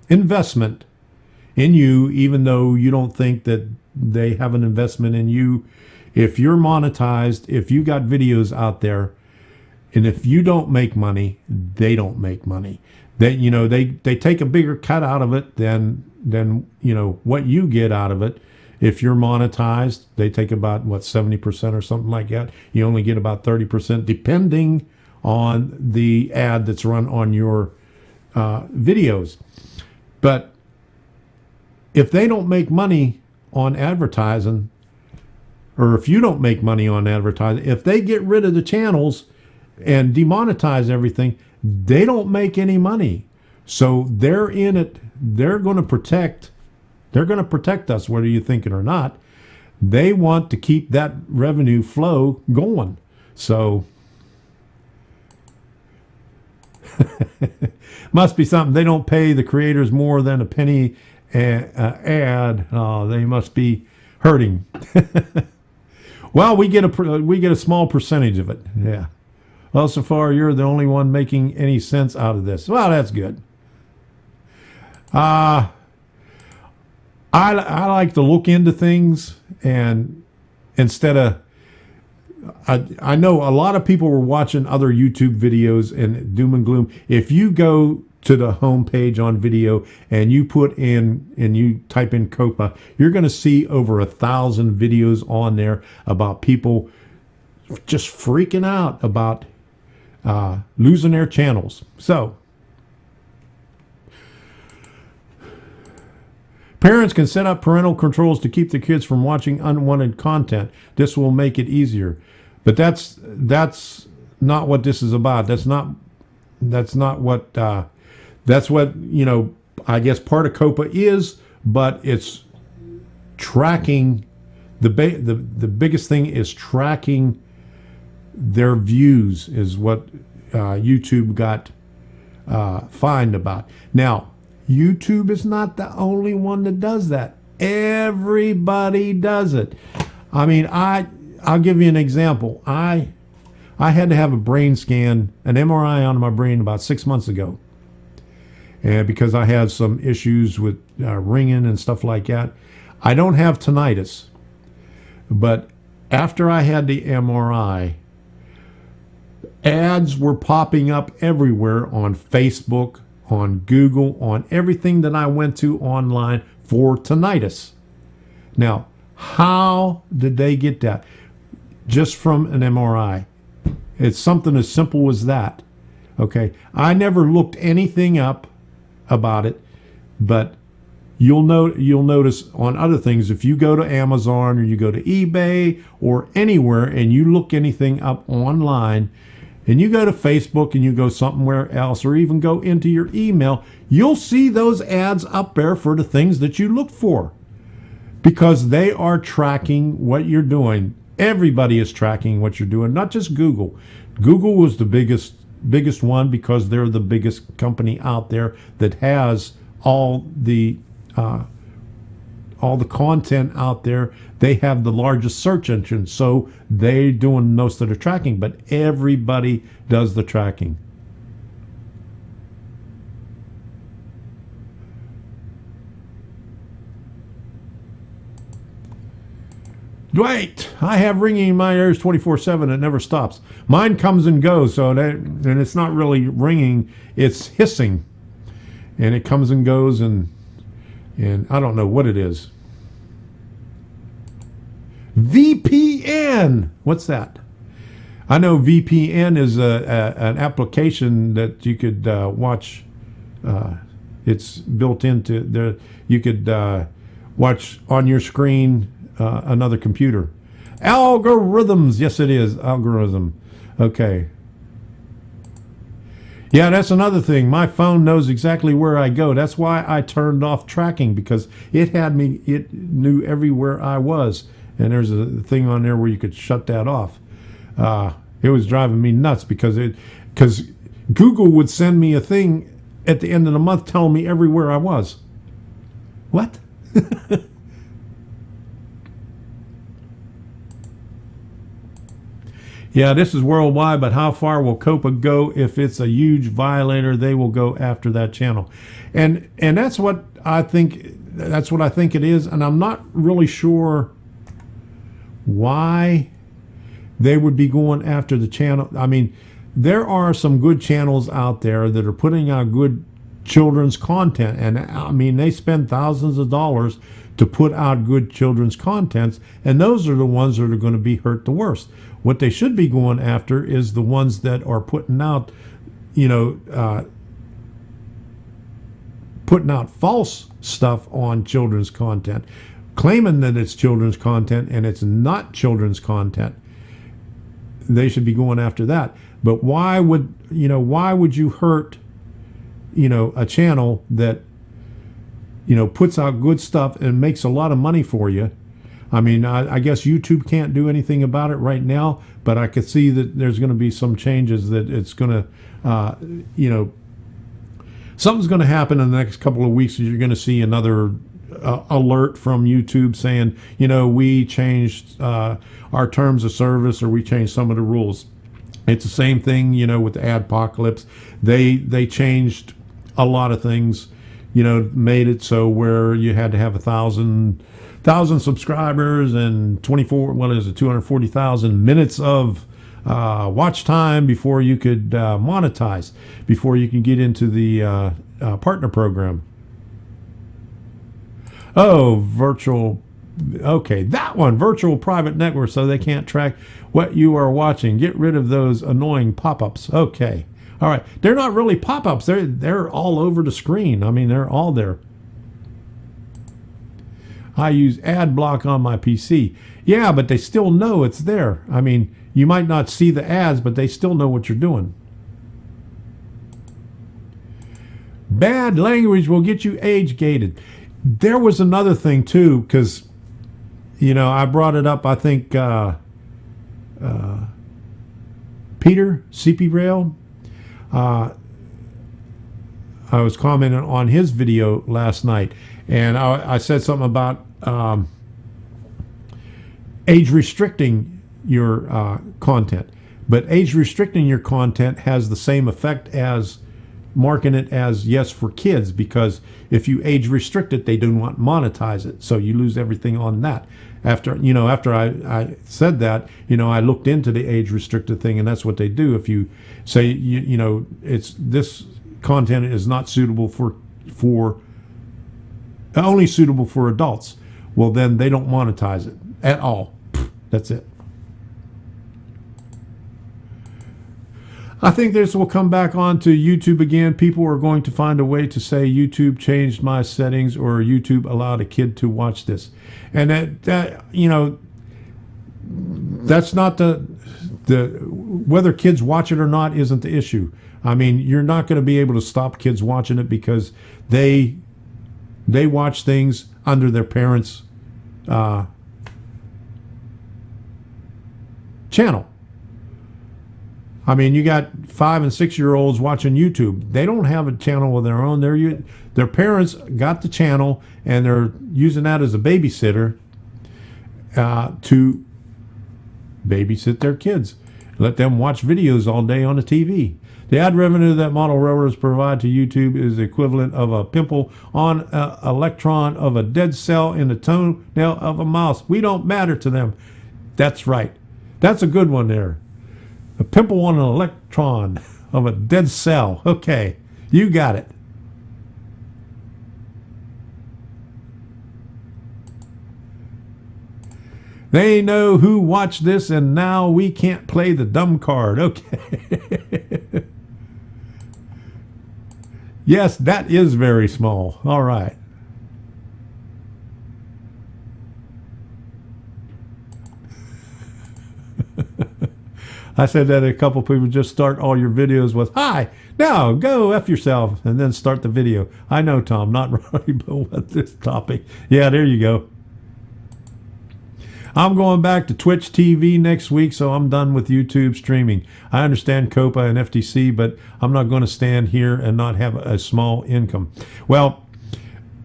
investment in you, even though you don't think that they have an investment in you. If you're monetized, if you got videos out there, and if you don't make money, they don't make money. They take a bigger cut out of it than what you get out of it. If you're monetized, they take about 70% or something like that. You only get about 30%, depending on the ad that's run on your videos. But if they don't make money on advertising, or if you don't make money on advertising, if they get rid of the channels and demonetize everything, they don't make any money. So they're in it. They're going to protect us, whether you think it or not. They want to keep that revenue flow going. So must be something. They don't pay the creators more than a penny ad. Oh, they must be hurting. Well, we get a small percentage of it. Yeah. Well, so far you're the only one making any sense out of this. Well, that's good. I like to look into things, and instead of I know a lot of people were watching other YouTube videos and doom and gloom. If you go to the home page on video and you type in COPPA, you're going to see over 1,000 videos on there about people just freaking out about losing their channels. So parents can set up parental controls to keep their kids from watching unwanted content. This will make it easier. But that's not what this is about. That's what I guess part of COPPA is, but it's tracking the biggest thing is tracking their views is what YouTube got fined about. Now, YouTube is not the only one that does that. Everybody does it. I mean, I'll give you an example. I had to have a brain scan, an MRI on my brain about 6 months ago. And because I had some issues with ringing and stuff like that. I don't have tinnitus. But after I had the MRI, ads were popping up everywhere on Facebook, on Google, on everything that I went to online for tinnitus. Now, how did they get that? Just from an MRI. It's something as simple as that. Okay, I never looked anything up about it, but you'll notice on other things, if you go to Amazon or you go to eBay or anywhere and you look anything up online, and you go to Facebook and you go somewhere else, or even go into your email, you'll see those ads up there for the things that you look for, because they are tracking what you're doing. Everybody is tracking what you're doing, not just Google. Google was the biggest one because they're the biggest company out there that has all the content out there. They have the largest search engine, so they're doing most of the tracking, but everybody does the tracking. Dwight, I have ringing in my ears 24/7. It never stops. Mine comes and goes, and it's not really ringing, it's hissing. And it comes and goes, and I don't know what it is. VPN! What's that? I know VPN is an application that you could watch. It's built into there. You could watch on your screen another computer. Algorithms. Yes, it is. Algorithm. Okay. Yeah, that's another thing. My phone knows exactly where I go. That's why I turned off tracking, because it knew everywhere I was. And there's a thing on there where you could shut that off. It was driving me nuts because Google would send me a thing at the end of the month telling me everywhere I was. What? Yeah, this is worldwide, but how far will COPPA go if it's a huge violator? They will go after that channel, and that's what I think. That's what I think it is, and I'm not really sure why they would be going after the channel. I mean, there are some good channels out there that are putting out good children's content, and I mean, they spend thousands of dollars to put out good children's contents, and those are the ones that are going to be hurt the worst. What they should be going after is the ones that are putting out, putting out false stuff on children's content, claiming that it's children's content and it's not children's content. They should be going after that. But why would you hurt, a channel that, puts out good stuff and makes a lot of money for you? I mean, I guess YouTube can't do anything about it right now, but I could see that there's going to be some changes, that it's going to, something's going to happen in the next couple of weeks. You're going to see another alert from YouTube saying, we changed our terms of service, or we changed some of the rules. It's the same thing, with the adpocalypse. They changed a lot of things, made it so where you had to have 1,000 subscribers and 240,000 minutes of watch time before you could monetize, before you can get into the partner program. Oh, that one, virtual private network, so they can't track what you are watching. Get rid of those annoying pop-ups. Okay. All right. They're not really pop-ups. They're all over the screen. I mean, they're all there. I use ad block on my PC. Yeah, but they still know it's there. I mean, you might not see the ads, but they still know what you're doing. Bad language will get you age-gated. There was another thing, too, because, I brought it up, I think, Peter, CP Rail, I was commenting on his video last night, and I said something about age restricting your content. But age restricting your content has the same effect as marking it as yes for kids, because if you age restrict it, they do not monetize it, so you lose everything on that. After I said that, I looked into the age restricted thing, and that's what they do. If you say it's this content is not suitable for only suitable for adults, well, then they don't monetize it at all. That's it. I think this will come back onto YouTube again. People are going to find a way to say YouTube changed my settings, or YouTube allowed a kid to watch this. And that that's not the whether kids watch it or not isn't the issue. I mean, you're not going to be able to stop kids watching it, because they watch things under their parents' channel. I mean, you got 5 and 6 year olds watching YouTube. They don't have a channel of their own. Their parents got the channel, and they're using that as a babysitter to babysit their kids. Let them watch videos all day on the TV. The ad revenue that model railroads provide to YouTube is the equivalent of a pimple on an electron of a dead cell in the toenail of a mouse. We don't matter to them. That's right. That's a good one there. A pimple on an electron of a dead cell. Okay, you got it. They know who watched this, and now we can't play the dumb card. Okay. Yes, that is very small. All right. I said that a couple people just start all your videos with, "Hi, now go F yourself," and then start the video. I know, Tom, not right about this topic. Yeah, there you go. I'm going back to Twitch TV next week, so I'm done with YouTube streaming. I understand COPPA and FTC, but I'm not going to stand here and not have a small income. Well,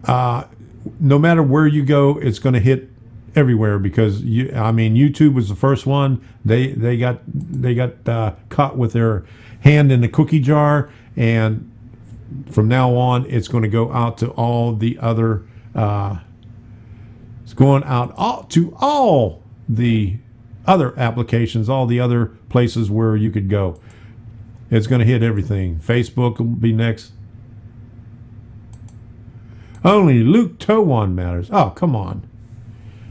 no matter where you go, it's going to hit everywhere because YouTube was the first one. They got caught with their hand in the cookie jar, and from now on, it's going to go out to all the other. It's going out to all the other applications, all the other places where you could go. It's going to hit everything. Facebook will be next. Only Luke Towan matters. Oh, come on.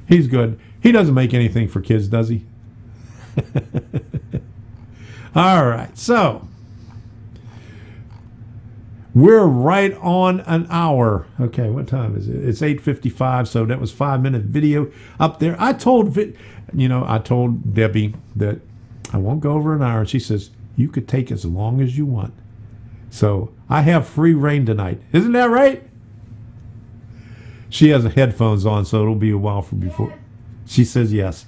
He's good. He doesn't make anything for kids, does he? All right. So, we're right on an hour. Okay, what time is it? It's 8:55, so that was 5-minute video up there. I told Debbie that I won't go over an hour. She says, you could take as long as you want. So I have free reign tonight. Isn't that right? She has the headphones on, so it'll be a while before. She says yes.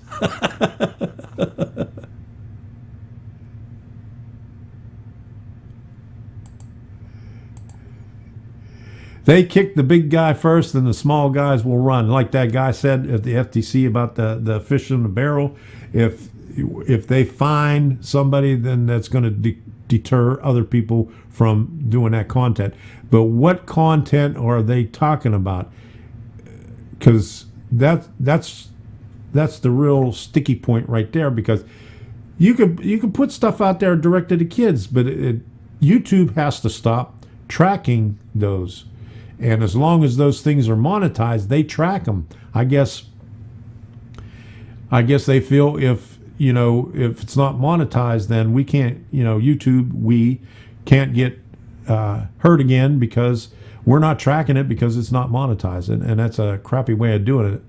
They kick the big guy first, and the small guys will run. Like that guy said at the FTC about the fish in the barrel. If they find somebody, then that's going to deter other people from doing that content. But what content are they talking about? Because that's the real sticky point right there. Because you can put stuff out there directed to kids, but YouTube has to stop tracking those. And as long as those things are monetized, they track them. I guess they feel if it's not monetized, then we can't, we can't get hurt again because we're not tracking it because it's not monetized. And that's a crappy way of doing it.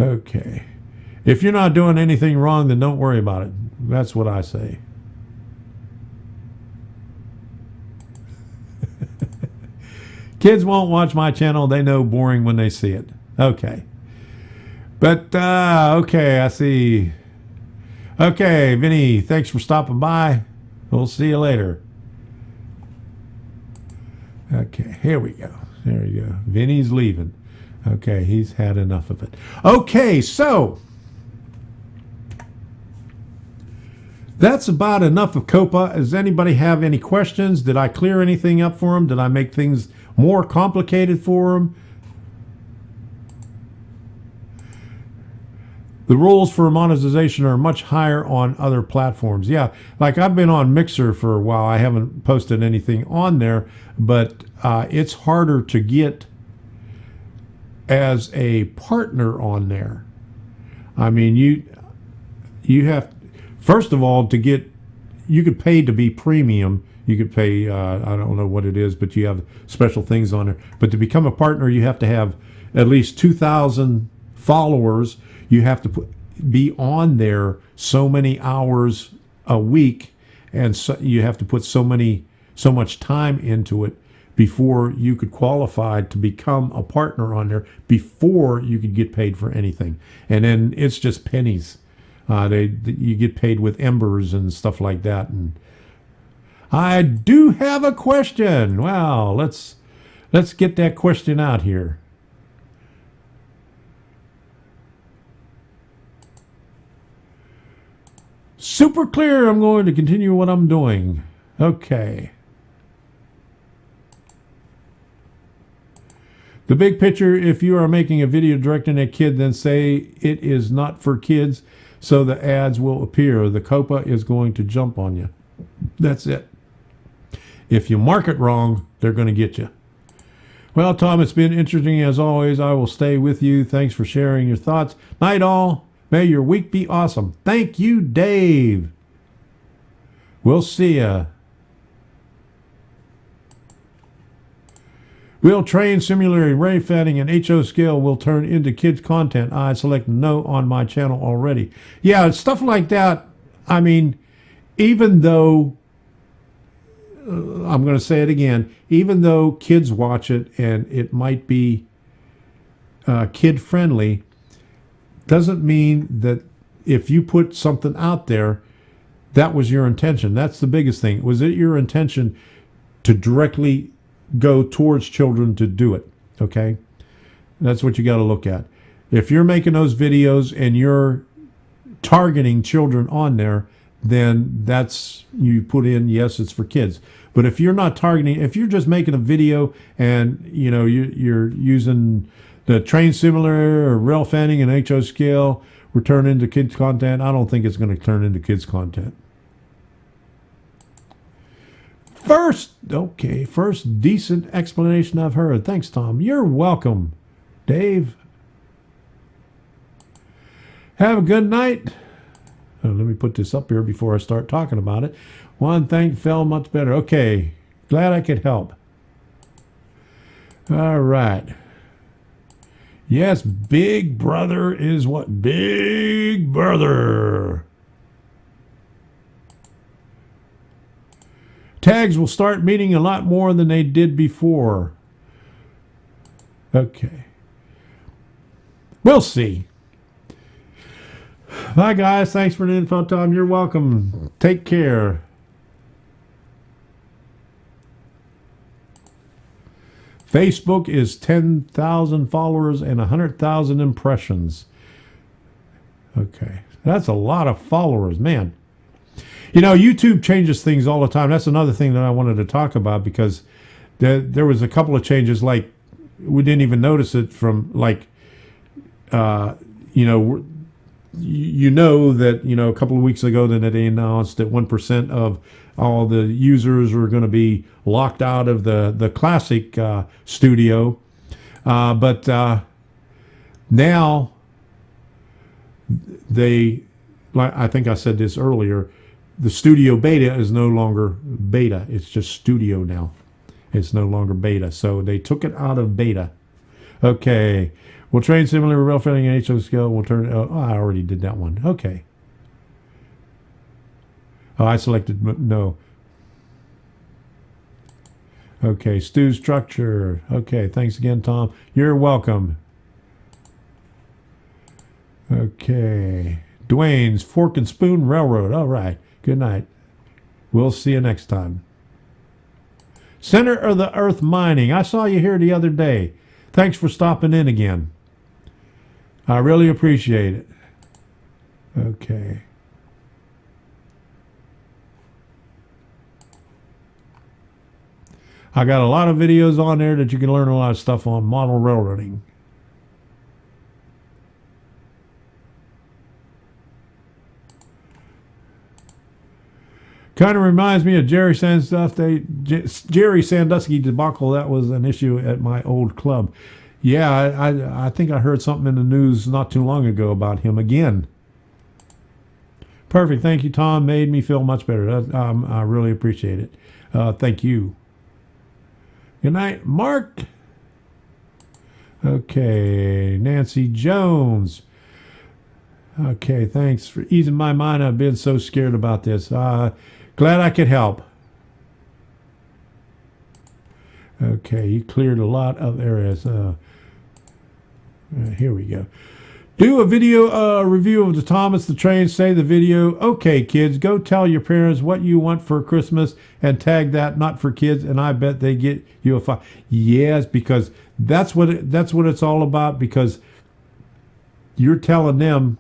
Okay. If you're not doing anything wrong, then don't worry about it. That's what I say. Kids won't watch my channel. They know boring when they see it. Okay. But, okay, I see. Okay, Vinny, thanks for stopping by. We'll see you later. Okay, here we go. There we go. Vinny's leaving. Okay, he's had enough of it. Okay, so that's about enough of COPPA. Does anybody have any questions? Did I clear anything up for them? Did I make things more complicated for them? The rules for monetization are much higher on other platforms. Yeah, like I've been on Mixer for a while. I haven't posted anything on there, but it's harder to get as a partner on there. I mean, you have, first of all, you could pay to be premium. You could pay, I don't know what it is, but you have special things on there. But to become a partner, you have to have at least 2,000 followers. You have to be on there so many hours a week, and so you have to put so much time into it before you could qualify to become a partner on there, before you could get paid for anything. And then it's just pennies. You get paid with embers and stuff like that. And I do have a question. Well, let's get that question out here. Super clear. I'm going to continue what I'm doing. Okay. The big picture, if you are making a video directing at a kid, then say it is not for kids, so the ads will appear. The COPPA is going to jump on you. That's it. If you mark it wrong, they're going to get you. Well, Tom, it's been interesting as always. I will stay with you. Thanks for sharing your thoughts. Night all. May your week be awesome. Thank you, Dave. We'll see ya. Will train, simulator, ray fanning, and HO scale will turn into kids' content. I select no on my channel already. Yeah, stuff like that. I mean, even though, I'm going to say it again, even though kids watch it and it might be kid-friendly, doesn't mean that if you put something out there, that was your intention. That's the biggest thing. Was it your intention to directly go towards children to do it? Okay? That's what you got to look at. If you're making those videos and you're targeting children on there, then that's, you put in, yes, it's for kids. But if you're not targeting, if you're just making a video and you're using the train simulator or rail fanning and HO scale, we're turning into kids content, I don't think it's going to turn into kids content. First decent explanation I've heard. Thanks, Tom. You're welcome, Dave. Have a good night. Oh, let me put this up here before I start talking about it. One thing felt much better. Okay, glad I could help. All right. Yes, Big Brother is what? Big Brother. Tags will start meeting a lot more than they did before. Okay. We'll see. Bye, guys. Thanks for the info, Tom. You're welcome. Take care. Facebook is 10,000 followers and 100,000 impressions. Okay. That's a lot of followers, man. YouTube changes things all the time. That's another thing that I wanted to talk about, because there was a couple of changes, like we didn't even notice it from, like, that, a couple of weeks ago that they announced that 1% of all the users are going to be locked out of the classic studio. But now I think I said this earlier, the studio beta is no longer beta. It's just studio now. It's no longer beta. So they took it out of beta. Okay. We'll train similar rail fanning and HO scale. We'll turn. Oh, I already did that one. Okay. Oh, I selected no. Okay. Stew structure. Okay. Thanks again, Tom. You're welcome. Okay. Dwayne's Fork and Spoon Railroad. All right. Good night. We'll see you next time. Center of the Earth Mining. I saw you here the other day. Thanks for stopping in again. I really appreciate it. Okay. I got a lot of videos on there that you can learn a lot of stuff on model railroading. Kind of reminds me of Jerry Sandusky debacle. That was an issue at my old club. Yeah, I think I heard something in the news not too long ago about him again. Perfect. Thank you, Tom. Made me feel much better. I really appreciate it. Thank you. Good night, Mark. Okay, Nancy Jones. Okay, thanks for easing my mind. I've been so scared about this. Glad I could help. Okay, you cleared a lot of areas. Here we go. Do a video review of the Thomas the Train. Say the video. Okay, kids, go tell your parents what you want for Christmas and tag that not for kids, and I bet they get you a $5. Yes, because that's what it's all about. Because you're telling them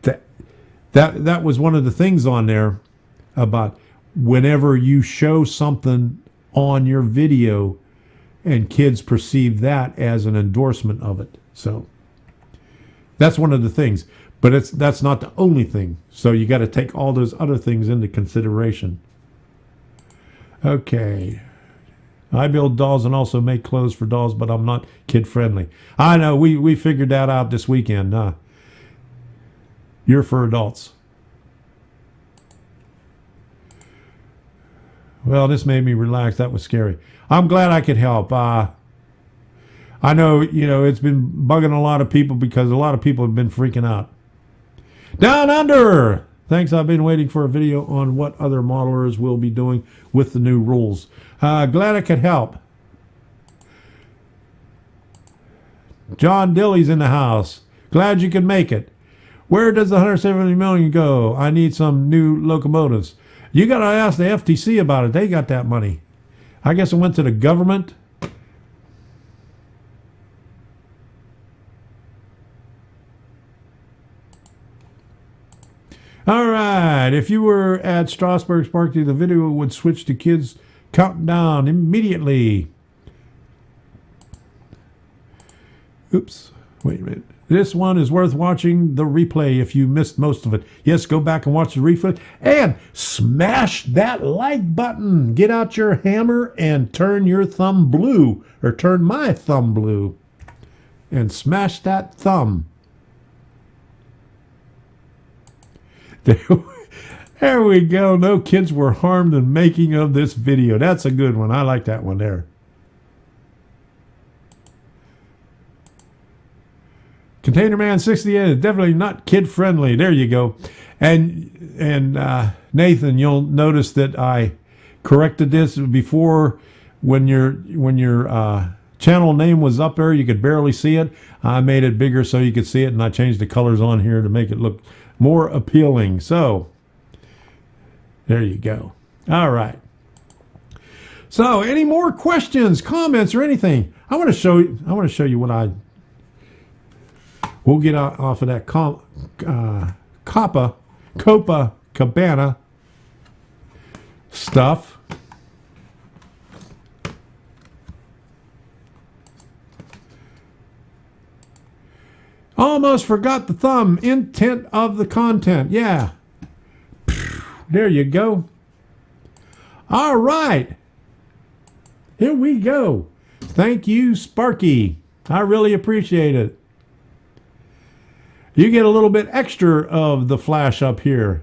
that was one of the things on there about whenever you show something on your video and kids perceive that as an endorsement of it. So that's one of the things, but that's not the only thing. So you got to take all those other things into consideration. Okay. I build dolls and also make clothes for dolls, but I'm not kid friendly. I know, we figured that out this weekend. You're for adults. Well, this made me relax. That was scary. I'm glad I could help. I know, it's been bugging a lot of people because a lot of people have been freaking out. Down Under! Thanks, I've been waiting for a video on what other modelers will be doing with the new rules. Glad I could help. John Dilly's in the house. Glad you could make it. Where does the $170 million go? I need some new locomotives. You got to ask the FTC about it. They got that money. I guess it went to the government. All right. If you were at Strasbourg Sparky, the video would switch to kids counting down immediately. Oops. Wait a minute. This one is worth watching the replay if you missed most of it. Yes, go back and watch the replay. And smash that like button. Get out your hammer and turn your thumb blue. Or turn my thumb blue. And smash that thumb. There we go. No kids were harmed in making of this video. That's a good one. I like that one there. Container Man 68 is definitely not kid friendly. There you go. And Nathan, you'll notice that I corrected this before. When your channel name was up there, you could barely see it. I made it bigger so you could see it, and I changed the colors on here to make it look more appealing. So there you go. All right. So any more questions, comments, or anything? I want to show you what I. We'll get off of that COPPA Cabana stuff. Almost forgot the thumb. Intent of the content. Yeah. There you go. All right. Here we go. Thank you, Sparky. I really appreciate it. You get a little bit extra of the flash up here.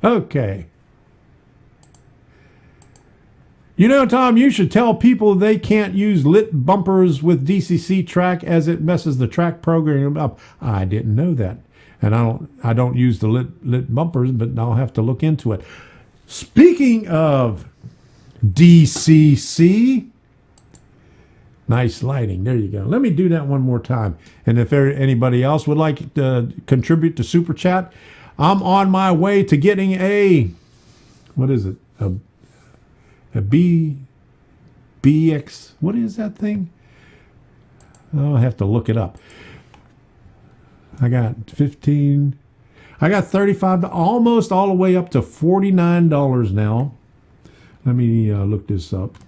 Okay. You know, Tom, you should tell people they can't use lit bumpers with DCC track as it messes the track program up. I didn't know that. And I don't use the lit bumpers, but I'll have to look into it. Speaking of DCC. Nice lighting. There you go. Let me do that one more time. And if anybody else would like to contribute to Super Chat, I'm on my way to getting a, what is it? A BX. What is that thing? I'll have to look it up. I got 15. I got 35, almost all the way up to $49 now. Let me look this up.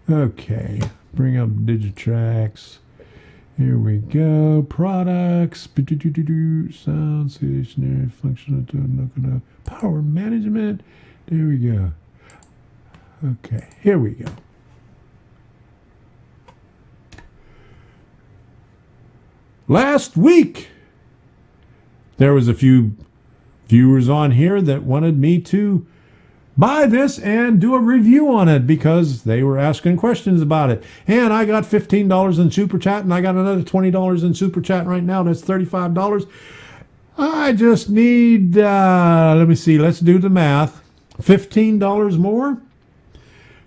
Okay, bring up Digitrax. Here we go. Products, sound, stationary, functional, power management. There we go. Okay, here we go. Last week, there was a few viewers on here that wanted me to buy this and do a review on it because they were asking questions about it. And I got $15 in Super Chat, and I got another $20 in Super Chat right now. That's $35. I just need, let me see, let's do the math. $15 more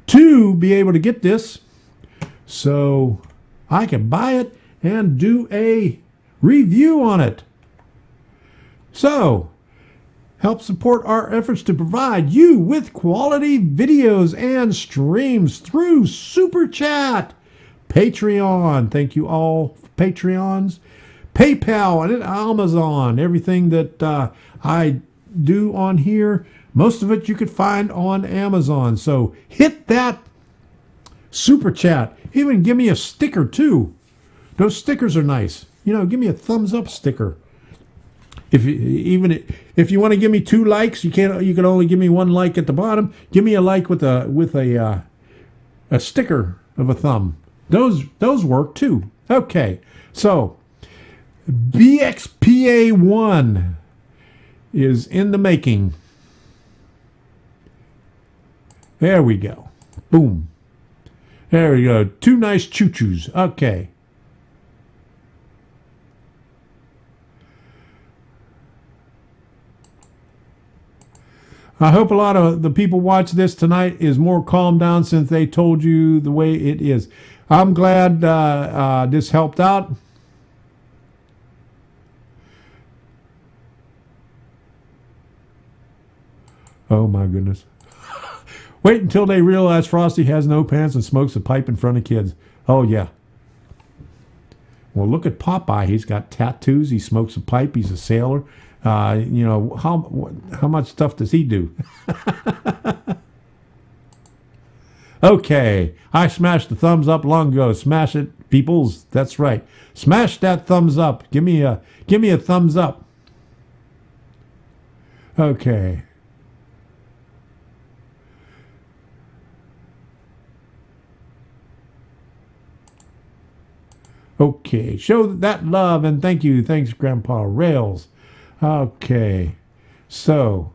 to be able to get this so I can buy it and do a review on it. So, help support our efforts to provide you with quality videos and streams through Super Chat, Patreon. Thank you all for Patreons. PayPal and Amazon. Everything that I do on here, most of it you could find on Amazon. So hit that Super Chat. Even give me a sticker too. Those stickers are nice. You know, give me a thumbs up sticker. If you want to give me 2 likes, you can only give me 1 like at the bottom. Give me a like with a sticker of a thumb. Those work too. Okay, so BXPA1 is in the making. There we go. Boom. There we go. 2 nice choo-choos. Okay. I hope a lot of the people watch this tonight is more calmed down since they told you the way it is. I'm glad this helped out. Oh my goodness. Wait until they realize Frosty has no pants and smokes a pipe in front of kids. Oh, yeah. Well, look at Popeye. He's got tattoos. He smokes a pipe. He's a sailor. How much stuff does he do? Okay. I smashed the thumbs up long ago. Smash it, peoples. That's right. Smash that thumbs up. Give me a thumbs up. Okay. Okay, show that love and thank you. Thanks, Grandpa Rails. Okay, so.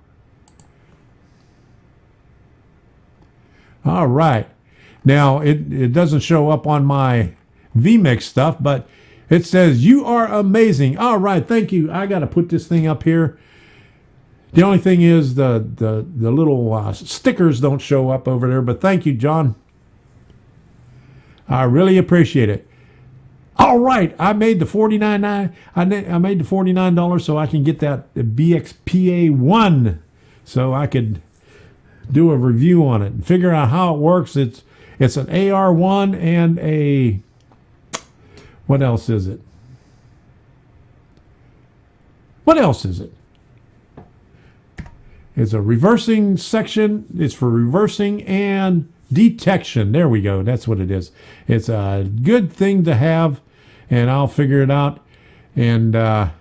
All right. Now, it doesn't show up on my vMix stuff, but it says, you are amazing. All right, thank you. I got to put this thing up here. The only thing is the little stickers don't show up over there, but thank you, John. I really appreciate it. All right, I made the $49. I made the $49 so I can get that BXPA1, so I could do a review on it and figure out how it works. It's an AR1 and a, what else is it? What else is it? It's a reversing section. It's for reversing and detection. There we go. That's what it is. It's a good thing to have, and I'll figure it out. And I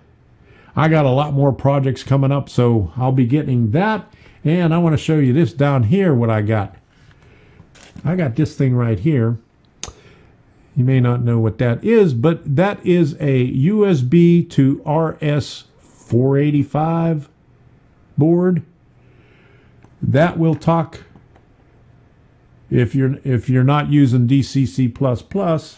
got a lot more projects coming up, so I'll be getting that. And I want to show you this down here, what I got. I got this thing right here. You may not know what that is, but that is a USB to RS485 board. That will talk, if you're not using DCC++,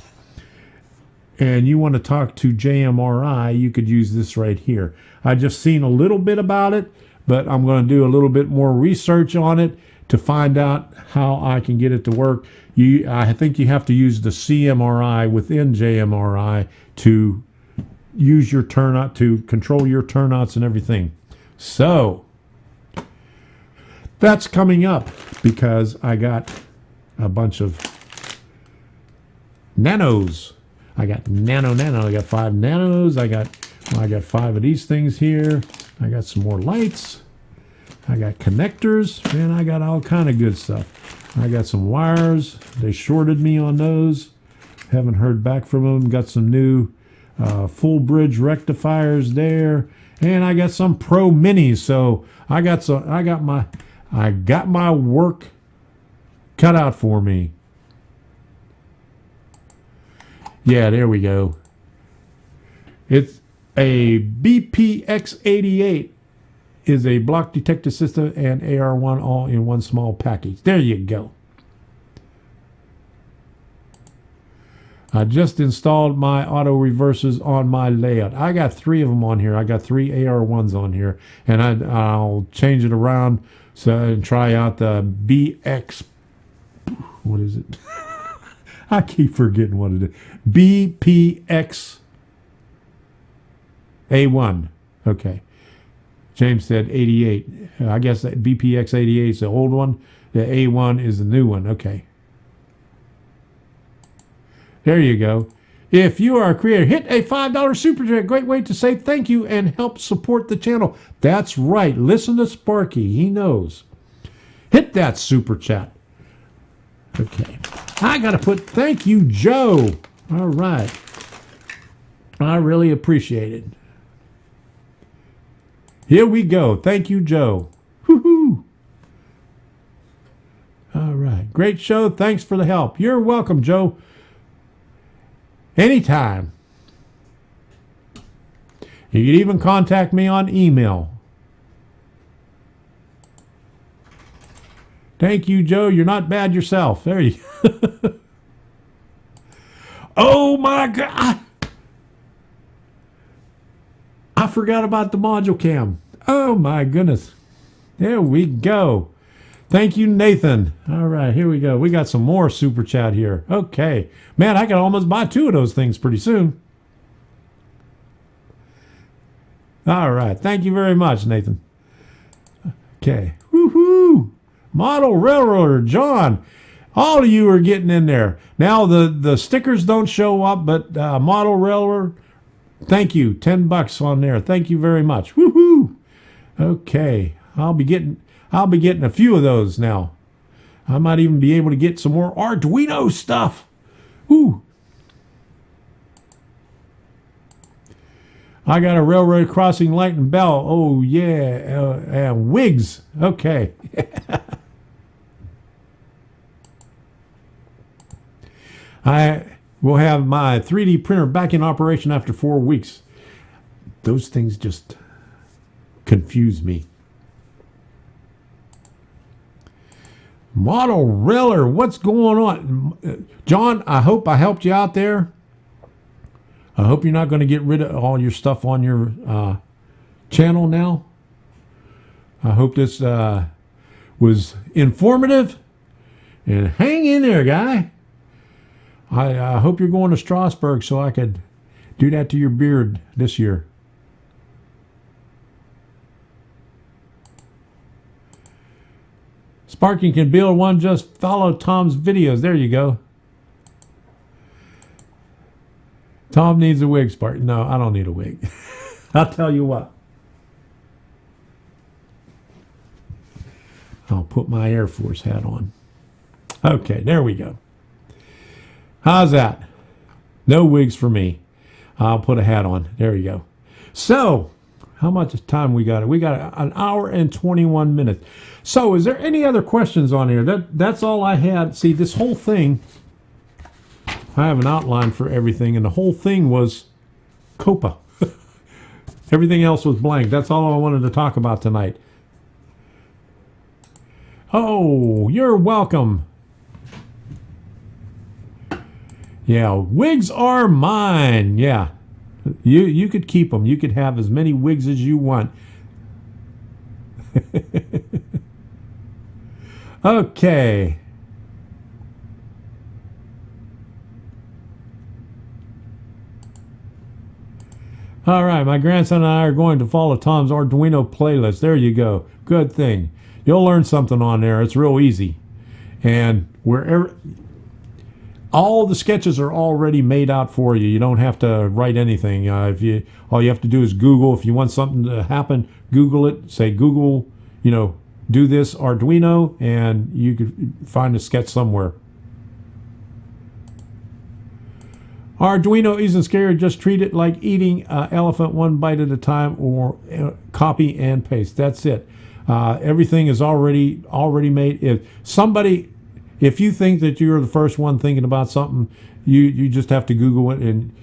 and you want to talk to JMRI, you could use this right here. I just seen a little bit about it, but I'm going to do a little bit more research on it to find out how I can get it to work. I think you have to use the CMRI within JMRI to use your turnout, to control your turnouts and everything. So that's coming up because I got a bunch of nanos. I got nano. I got 5 nanos. I got 5 of these things here. I got some more lights. I got connectors. Man, I got all kind of good stuff. I got some wires. They shorted me on those. Haven't heard back from them. Got some new full bridge rectifiers there. And I got some Pro Minis. So I got my work cut out for me. Yeah, there we go. It's a BPX88 is a block detector system and AR1 all in one small package. There you go. I just installed my auto reversers on my layout. I got 3 of them on here. I got 3 AR1s on here, and I'll change it around and try out the BX. What is it? I keep forgetting what it is. BPX A1. Okay. James said 88. I guess that BPX 88 is the old one. The A1 is the new one. Okay. There you go. If you are a creator, hit a $5 super chat. Great way to say thank you and help support the channel. That's right. Listen to Sparky. He knows. Hit that super chat. Okay. I got to put thank you, Joe. All right. I really appreciate it. Here we go. Thank you, Joe. Woohoo. All right. Great show. Thanks for the help. You're welcome, Joe. Anytime. You can even contact me on email. Thank you, Joe. You're not bad yourself. There you go. Oh, my God. I forgot about the module cam. Oh, my goodness. There we go. Thank you, Nathan. All right, here we go. We got some more super chat here. Okay. Man, I can almost buy 2 of those things pretty soon. All right. Thank you very much, Nathan. Okay. Woohoo. Model Railroader, John. All of you are getting in there. Now the stickers don't show up, but Model Railroader, thank you. $10 on there. Thank you very much. Woohoo! Okay, I'll be getting a few of those now. I might even be able to get some more Arduino stuff. Woo! I got a railroad crossing light and bell. Oh yeah, and wigs. Okay. I will have my 3D printer back in operation after 4 weeks. Those things just confuse me. Model Railer, what's going on? John, I hope I helped you out there. I hope you're not going to get rid of all your stuff on your channel now. I hope this was informative. And hang in there, guy. I hope you're going to Strasbourg so I could do that to your beard this year. Sparking can build one, just follow Tom's videos. There you go. Tom needs a wig, Spartan. No, I don't need a wig. I'll tell you what. I'll put my Air Force hat on. Okay, there we go. How's that? No wigs for me. I'll put a hat on. There you go. So, how much time we got? We got an hour and 21 minutes. So, is there any other questions on here? That's all I had. See, this whole thing, I have an outline for everything, and the whole thing was COPPA. Everything else was blank. That's all I wanted to talk about tonight. Oh, you're welcome. Yeah, wigs are mine. Yeah, you could keep them. You could have as many wigs as you want. Okay. All right, my grandson and I are going to follow Tom's Arduino playlist. There you go. Good thing. You'll learn something on there. It's real easy. And wherever... all the sketches are already made out for you. You don't have to write anything. All you have to do is Google. If you want something to happen, Google it. Say Google, do this Arduino, and you could find a sketch somewhere. Arduino isn't scary. Just treat it like eating elephant one bite at a time, or copy and paste. That's it. Everything is already made. If you think that you're the first one thinking about something, you just have to Google it, and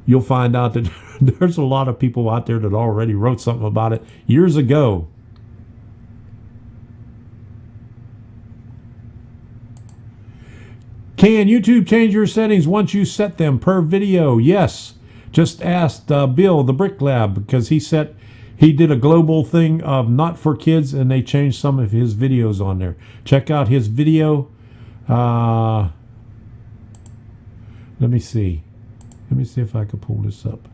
you'll find out that there's a lot of people out there that already wrote something about it years ago. Can YouTube change your settings once you set them per video? Yes. Just asked Bill, the Brick Lab, because he did a global thing of not for kids, and they changed some of his videos on there. Check out his video. Let me see. Let me see if I can pull this up.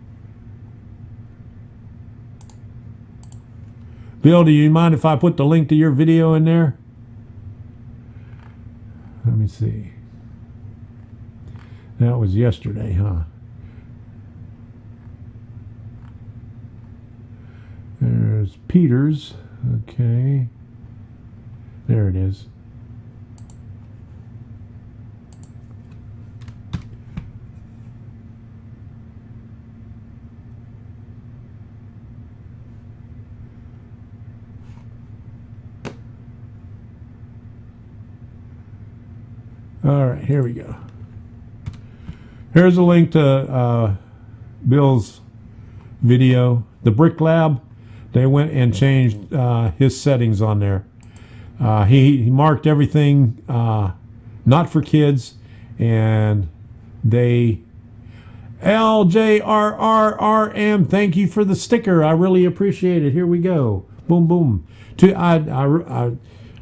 Bill, do you mind if I put the link to your video in there? Let me see. That was yesterday, huh? There's Peter's. Okay. There it is. All right, here we go. Here's a link to Bill's video. The Brick Lab, they went and changed his settings on there. He marked everything not for kids, and they... LJRRRM, thank you for the sticker. I really appreciate it. Here we go. Boom, boom. I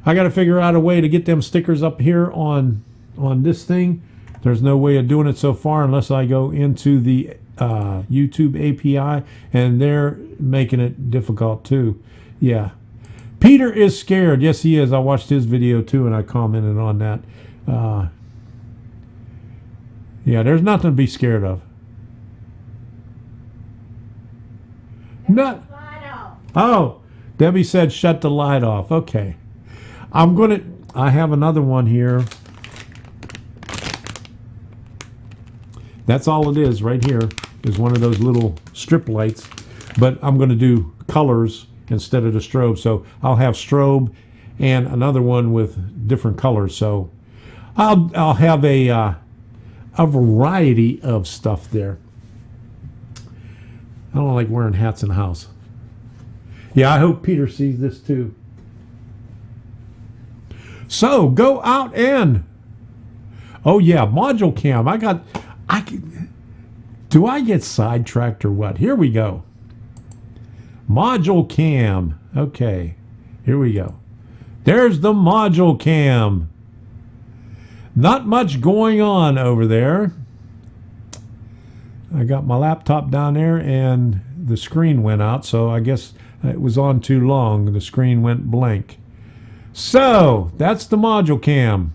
got to figure out a way to get them stickers up here on this thing. There's no way of doing it so far unless I go into the YouTube API, and they're making it difficult too. Yeah. Peter is scared. Yes, he is. I watched his video too, and I commented on that. Yeah, there's nothing to be scared of. Not. Oh, Debbie said shut the light off. Okay. I have another one here. That's all it is right here, is one of those little strip lights. But I'm going to do colors instead of the strobe. So I'll have strobe and another one with different colors. So I'll have a variety of stuff there. I don't like wearing hats in the house. Yeah, I hope Peter sees this too. So go out and, oh yeah, module cam. Do I get sidetracked or what? Here we go. Module cam. Okay, here we go. There's the module cam. Not much going on over there. I got my laptop down there and the screen went out, so I guess it was on too long. The screen went blank. So that's the module cam.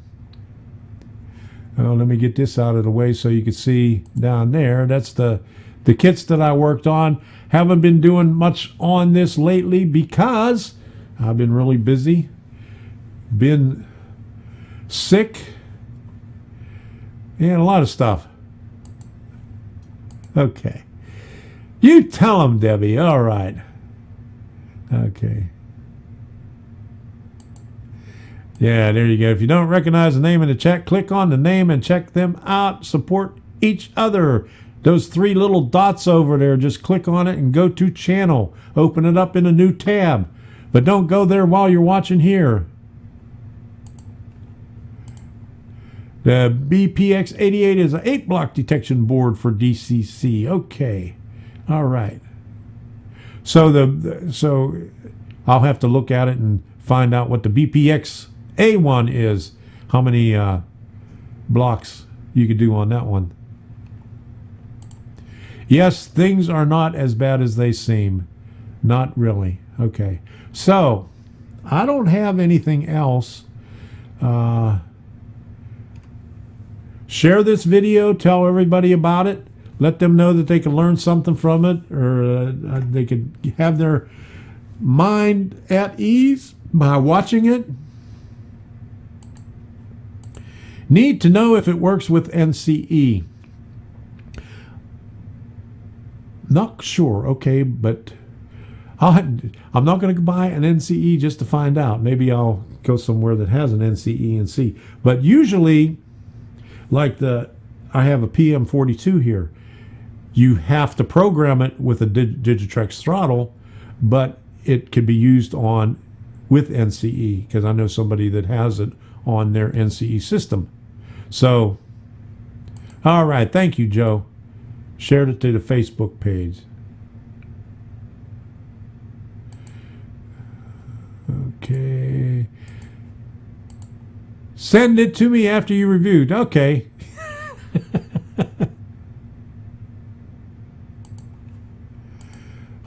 Oh, let me get this out of the way so you can see down there. That's the kits that I worked on. Haven't been doing much on this lately because I've been really busy. Been sick. And a lot of stuff. Okay. You tell them, Debbie. All right. Okay. Yeah, there you go. If you don't recognize the name in the chat, click on the name and check them out. Support each other. Those three little dots over there, just click on it and go to channel. Open it up in a new tab. But don't go there while you're watching here. The BPX88 is an 8-block detection board for DCC. Okay. All right. So I'll have to look at it and find out what the BPX-A1 is. How many blocks you could do on that one. Yes, things are not as bad as they seem. Not really. Okay. So I don't have anything else. Share this video, tell everybody about it, let them know that they can learn something from it, or they could have their mind at ease by watching it. Need to know if it works with NCE. Not sure, okay, but I'm not going to buy an NCE just to find out. Maybe I'll go somewhere that has an NCE and see. But usually, like I have a PM42 here. You have to program it with a Digitrex throttle, but it can be used with NCE, because I know somebody that has it on their NCE system. So, all right, thank you, Joe. Shared it to the Facebook page. Okay. Send it to me after you reviewed. Okay.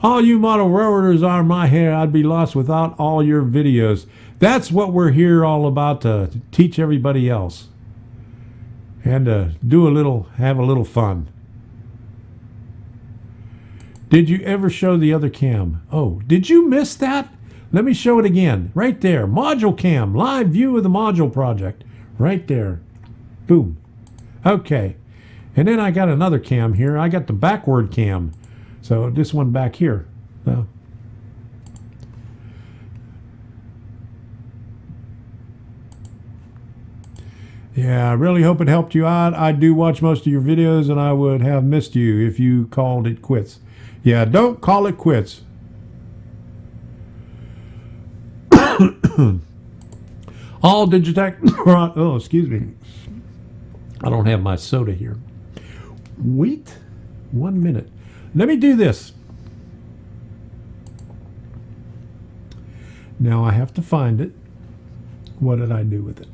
All you model railroaders are my hair. I'd be lost without all your videos. That's what we're here all about, to teach everybody else. And have a little fun. Did you ever show the other cam? Oh, did you miss that? Let me show it again. Right there. Module cam. Live view of the module project. Right there. Boom. Okay. And then I got another cam here. I got the backward cam. So this one back here. Yeah, I really hope it helped you out. I do watch most of your videos, and I would have missed you if you called it quits. Yeah, don't call it quits. All Digitech. Oh, excuse me. I don't have my soda here. Wait 1 minute. Let me do this. Now I have to find it. What did I do with it?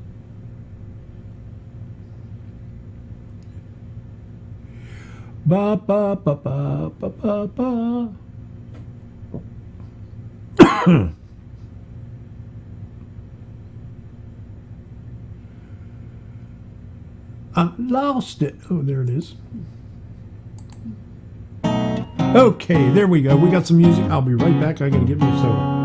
Ba ba ba ba ba ba ba. I lost it. Oh, there it is. Okay, there we go. We got some music. I'll be right back. I gotta get me a soda.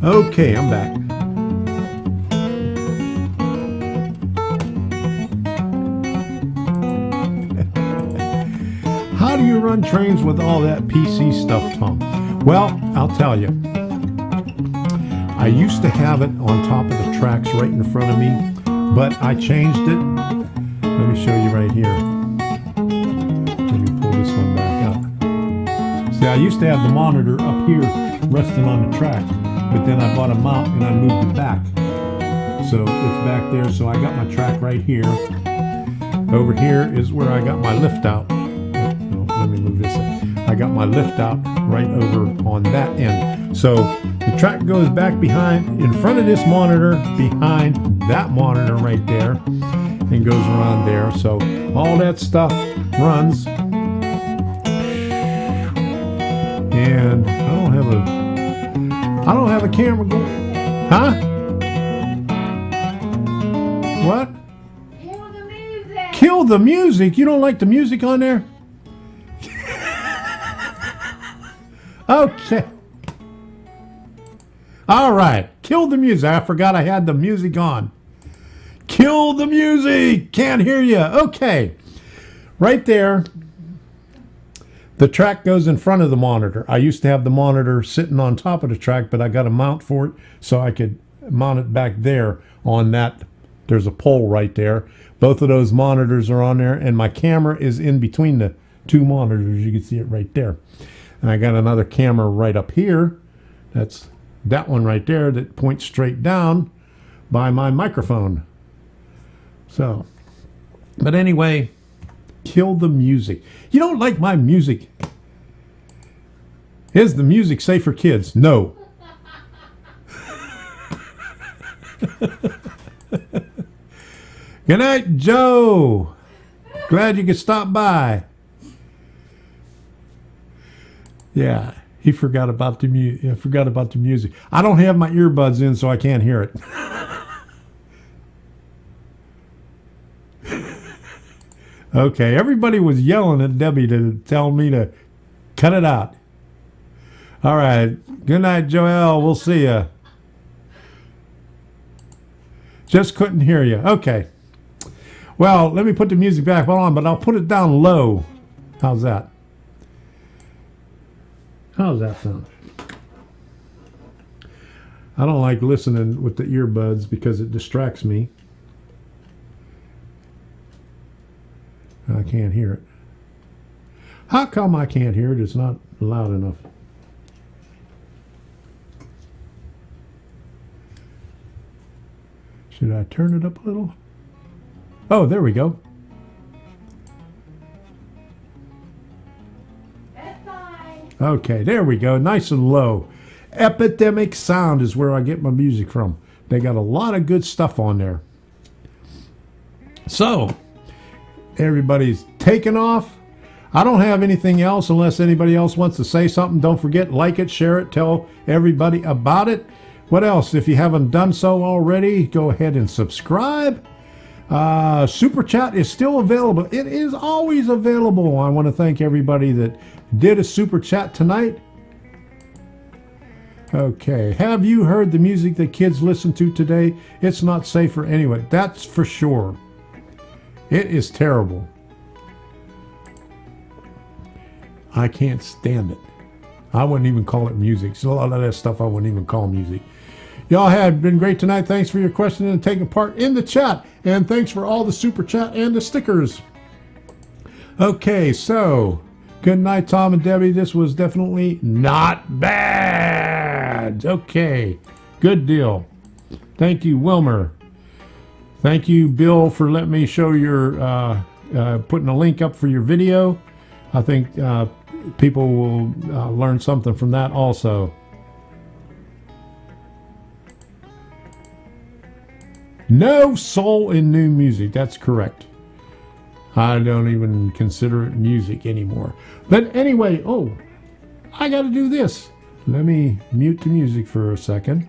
Okay, I'm back. How do you run trains with all that PC stuff, Tom? Well, I'll tell you. I used to have it on top of the tracks right in front of me, but I changed it. Let me show you right here. Let me pull this one back up. See, I used to have the monitor up here resting on the track, but then I bought a mount and I moved it back. So it's back there, so I got my track right here. Over here is where I got my lift out. Let me move this up. I got my lift out right over on that end. So the track goes back behind, in front of this monitor, behind that monitor right there, and goes around there. So all that stuff runs. And I don't have a camera going. Huh? What? Kill the music. Kill the music? You don't like the music on there? Okay. All right. Kill the music. I forgot I had the music on. Kill the music. Can't hear you. Okay. Right there. The track goes in front of the monitor. I used to have the monitor sitting on top of the track, but I got a mount for it so I could mount it back there on that. There's a pole right there. Both of those monitors are on there, and my camera is in between the two monitors. You can see it right there. And I got another camera right up here. That's that one right there that points straight down by my microphone. So, but anyway, kill the music. You don't like my music? Is the music safe for kids? No. Good night, Joe. Glad you could stop by. Yeah, he forgot about the music. I don't have my earbuds in, so I can't hear it. Okay, everybody was yelling at Debbie to tell me to cut it out. All right, good night, Joelle. We'll see ya. Just couldn't hear you. Okay. Well, let me put the music back on, but I'll put it down low. How's that? How does that sound? I don't like listening with the earbuds because it distracts me. I can't hear it. How come I can't hear it? It's not loud enough. Should I turn it up a little? Oh, there we go. Okay, there we go. Nice and low. Epidemic Sound is where I get my music from. They got a lot of good stuff on there. So, everybody's taking off. I don't have anything else unless anybody else wants to say something. Don't forget, like it, share it, tell everybody about it. What else? If you haven't done so already, go ahead and subscribe. Super Chat is still available. It is always available. I want to thank everybody that did a Super Chat tonight. Okay. Have you heard the music that kids listen to today? It's not safe for anyone. That's for sure. It is terrible. I can't stand it. I wouldn't even call it music. So a lot of that stuff I wouldn't even call music. Y'all have been great tonight. Thanks for your questions and taking part in the chat. And thanks for all the Super Chat and the stickers. Okay, so good night, Tom and Debbie. This was definitely not bad. Okay, good deal. Thank you, Wilmer. Thank you, Bill, for letting me show your, putting a link up for your video. I think people will learn something from that also. No soul in new music. That's correct. I don't even consider it music anymore. But anyway, oh, I got to do this. Let me mute the music for a second.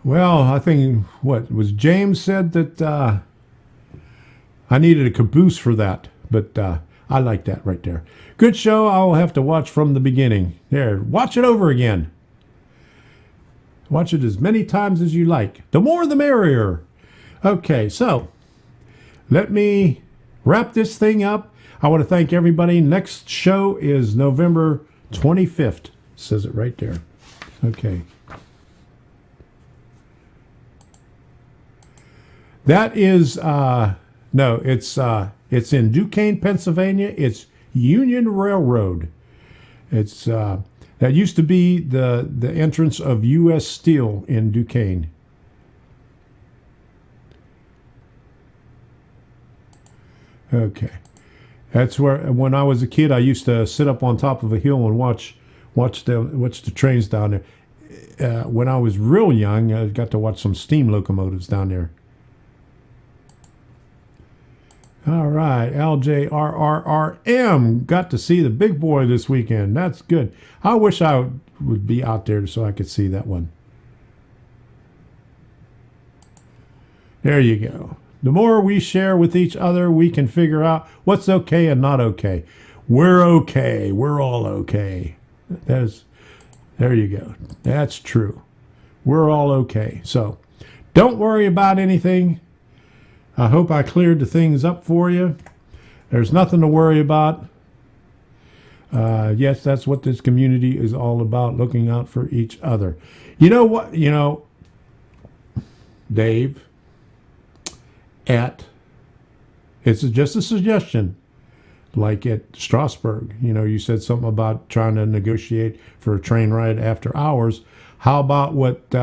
Well, I think, what was James said that I needed a caboose for that, but I like that right there. Good show. I'll have to watch from the beginning. There, watch it over again. Watch it as many times as you like. The more the merrier. Okay, so let me wrap this thing up. I want to thank everybody. Next show is November 25th. Says it right there. Okay. That is no, it's in Duquesne, Pennsylvania. It's Union Railroad. It's that used to be the entrance of U.S. Steel in Duquesne. Okay, that's where when I was a kid, I used to sit up on top of a hill and watch the trains down there. When I was real young, I got to watch some steam locomotives down there. All right, LJRRRM got to see the big boy this weekend. That's good. I wish I would be out there so I could see that one. There you go. The more we share with each other, we can figure out what's okay and not okay. We're okay. We're all okay. There you go. That's true. We're all okay. So don't worry about anything. I hope I cleared the things up for you. There's nothing to worry about. Yes, that's what this community is all about, looking out for each other. You know what? You know, Dave, it's just a suggestion, like at Strasbourg, you said something about trying to negotiate for a train ride after hours. How about what...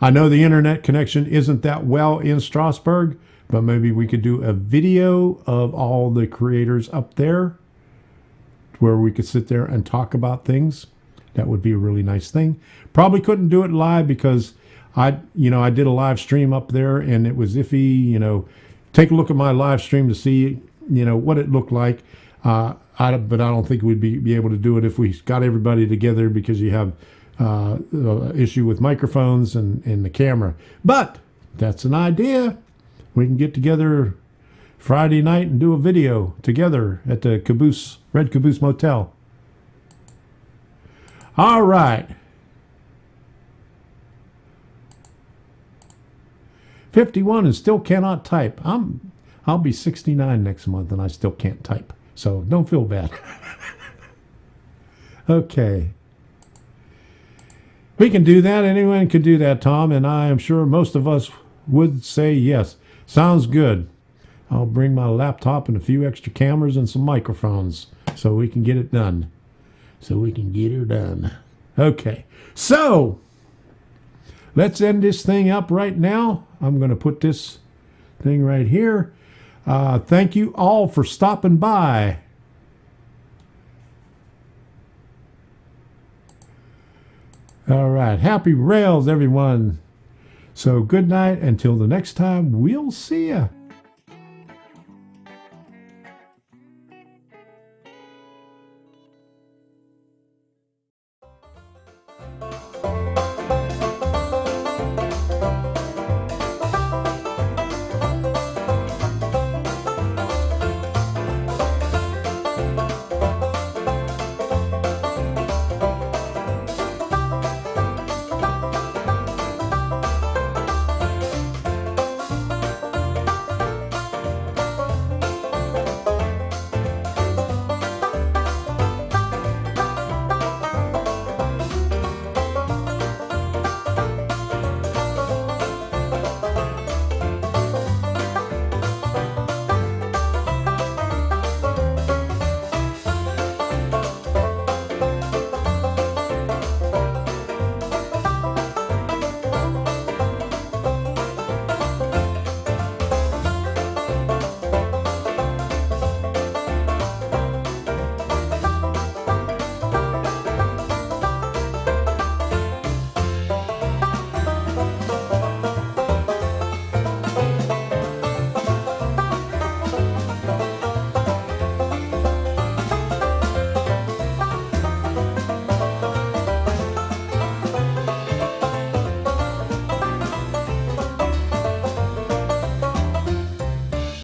I know the internet connection isn't that well in Strasbourg, but maybe we could do a video of all the creators up there where we could sit there and talk about things. That would be a really nice thing. Probably couldn't do it live because I did a live stream up there and it was iffy. Take a look at my live stream to see, what it looked like. But I don't think we'd be able to do it if we got everybody together because you have issue with microphones and the camera. But that's an idea. We can get together Friday night and do a video together at the Red Caboose Motel. All right. 51 and still cannot type. I'll be 69 next month and I still can't type. So don't feel bad. Okay. We can do that. Anyone can do that, Tom, and I am sure most of us would say yes. Sounds good. I'll bring my laptop and a few extra cameras and some microphones so we can get it done. Okay, so let's end this thing up right now. I'm going to put this thing right here. Thank you all for stopping by. All right. Happy rails, everyone. So good night. Until the next time, we'll see ya.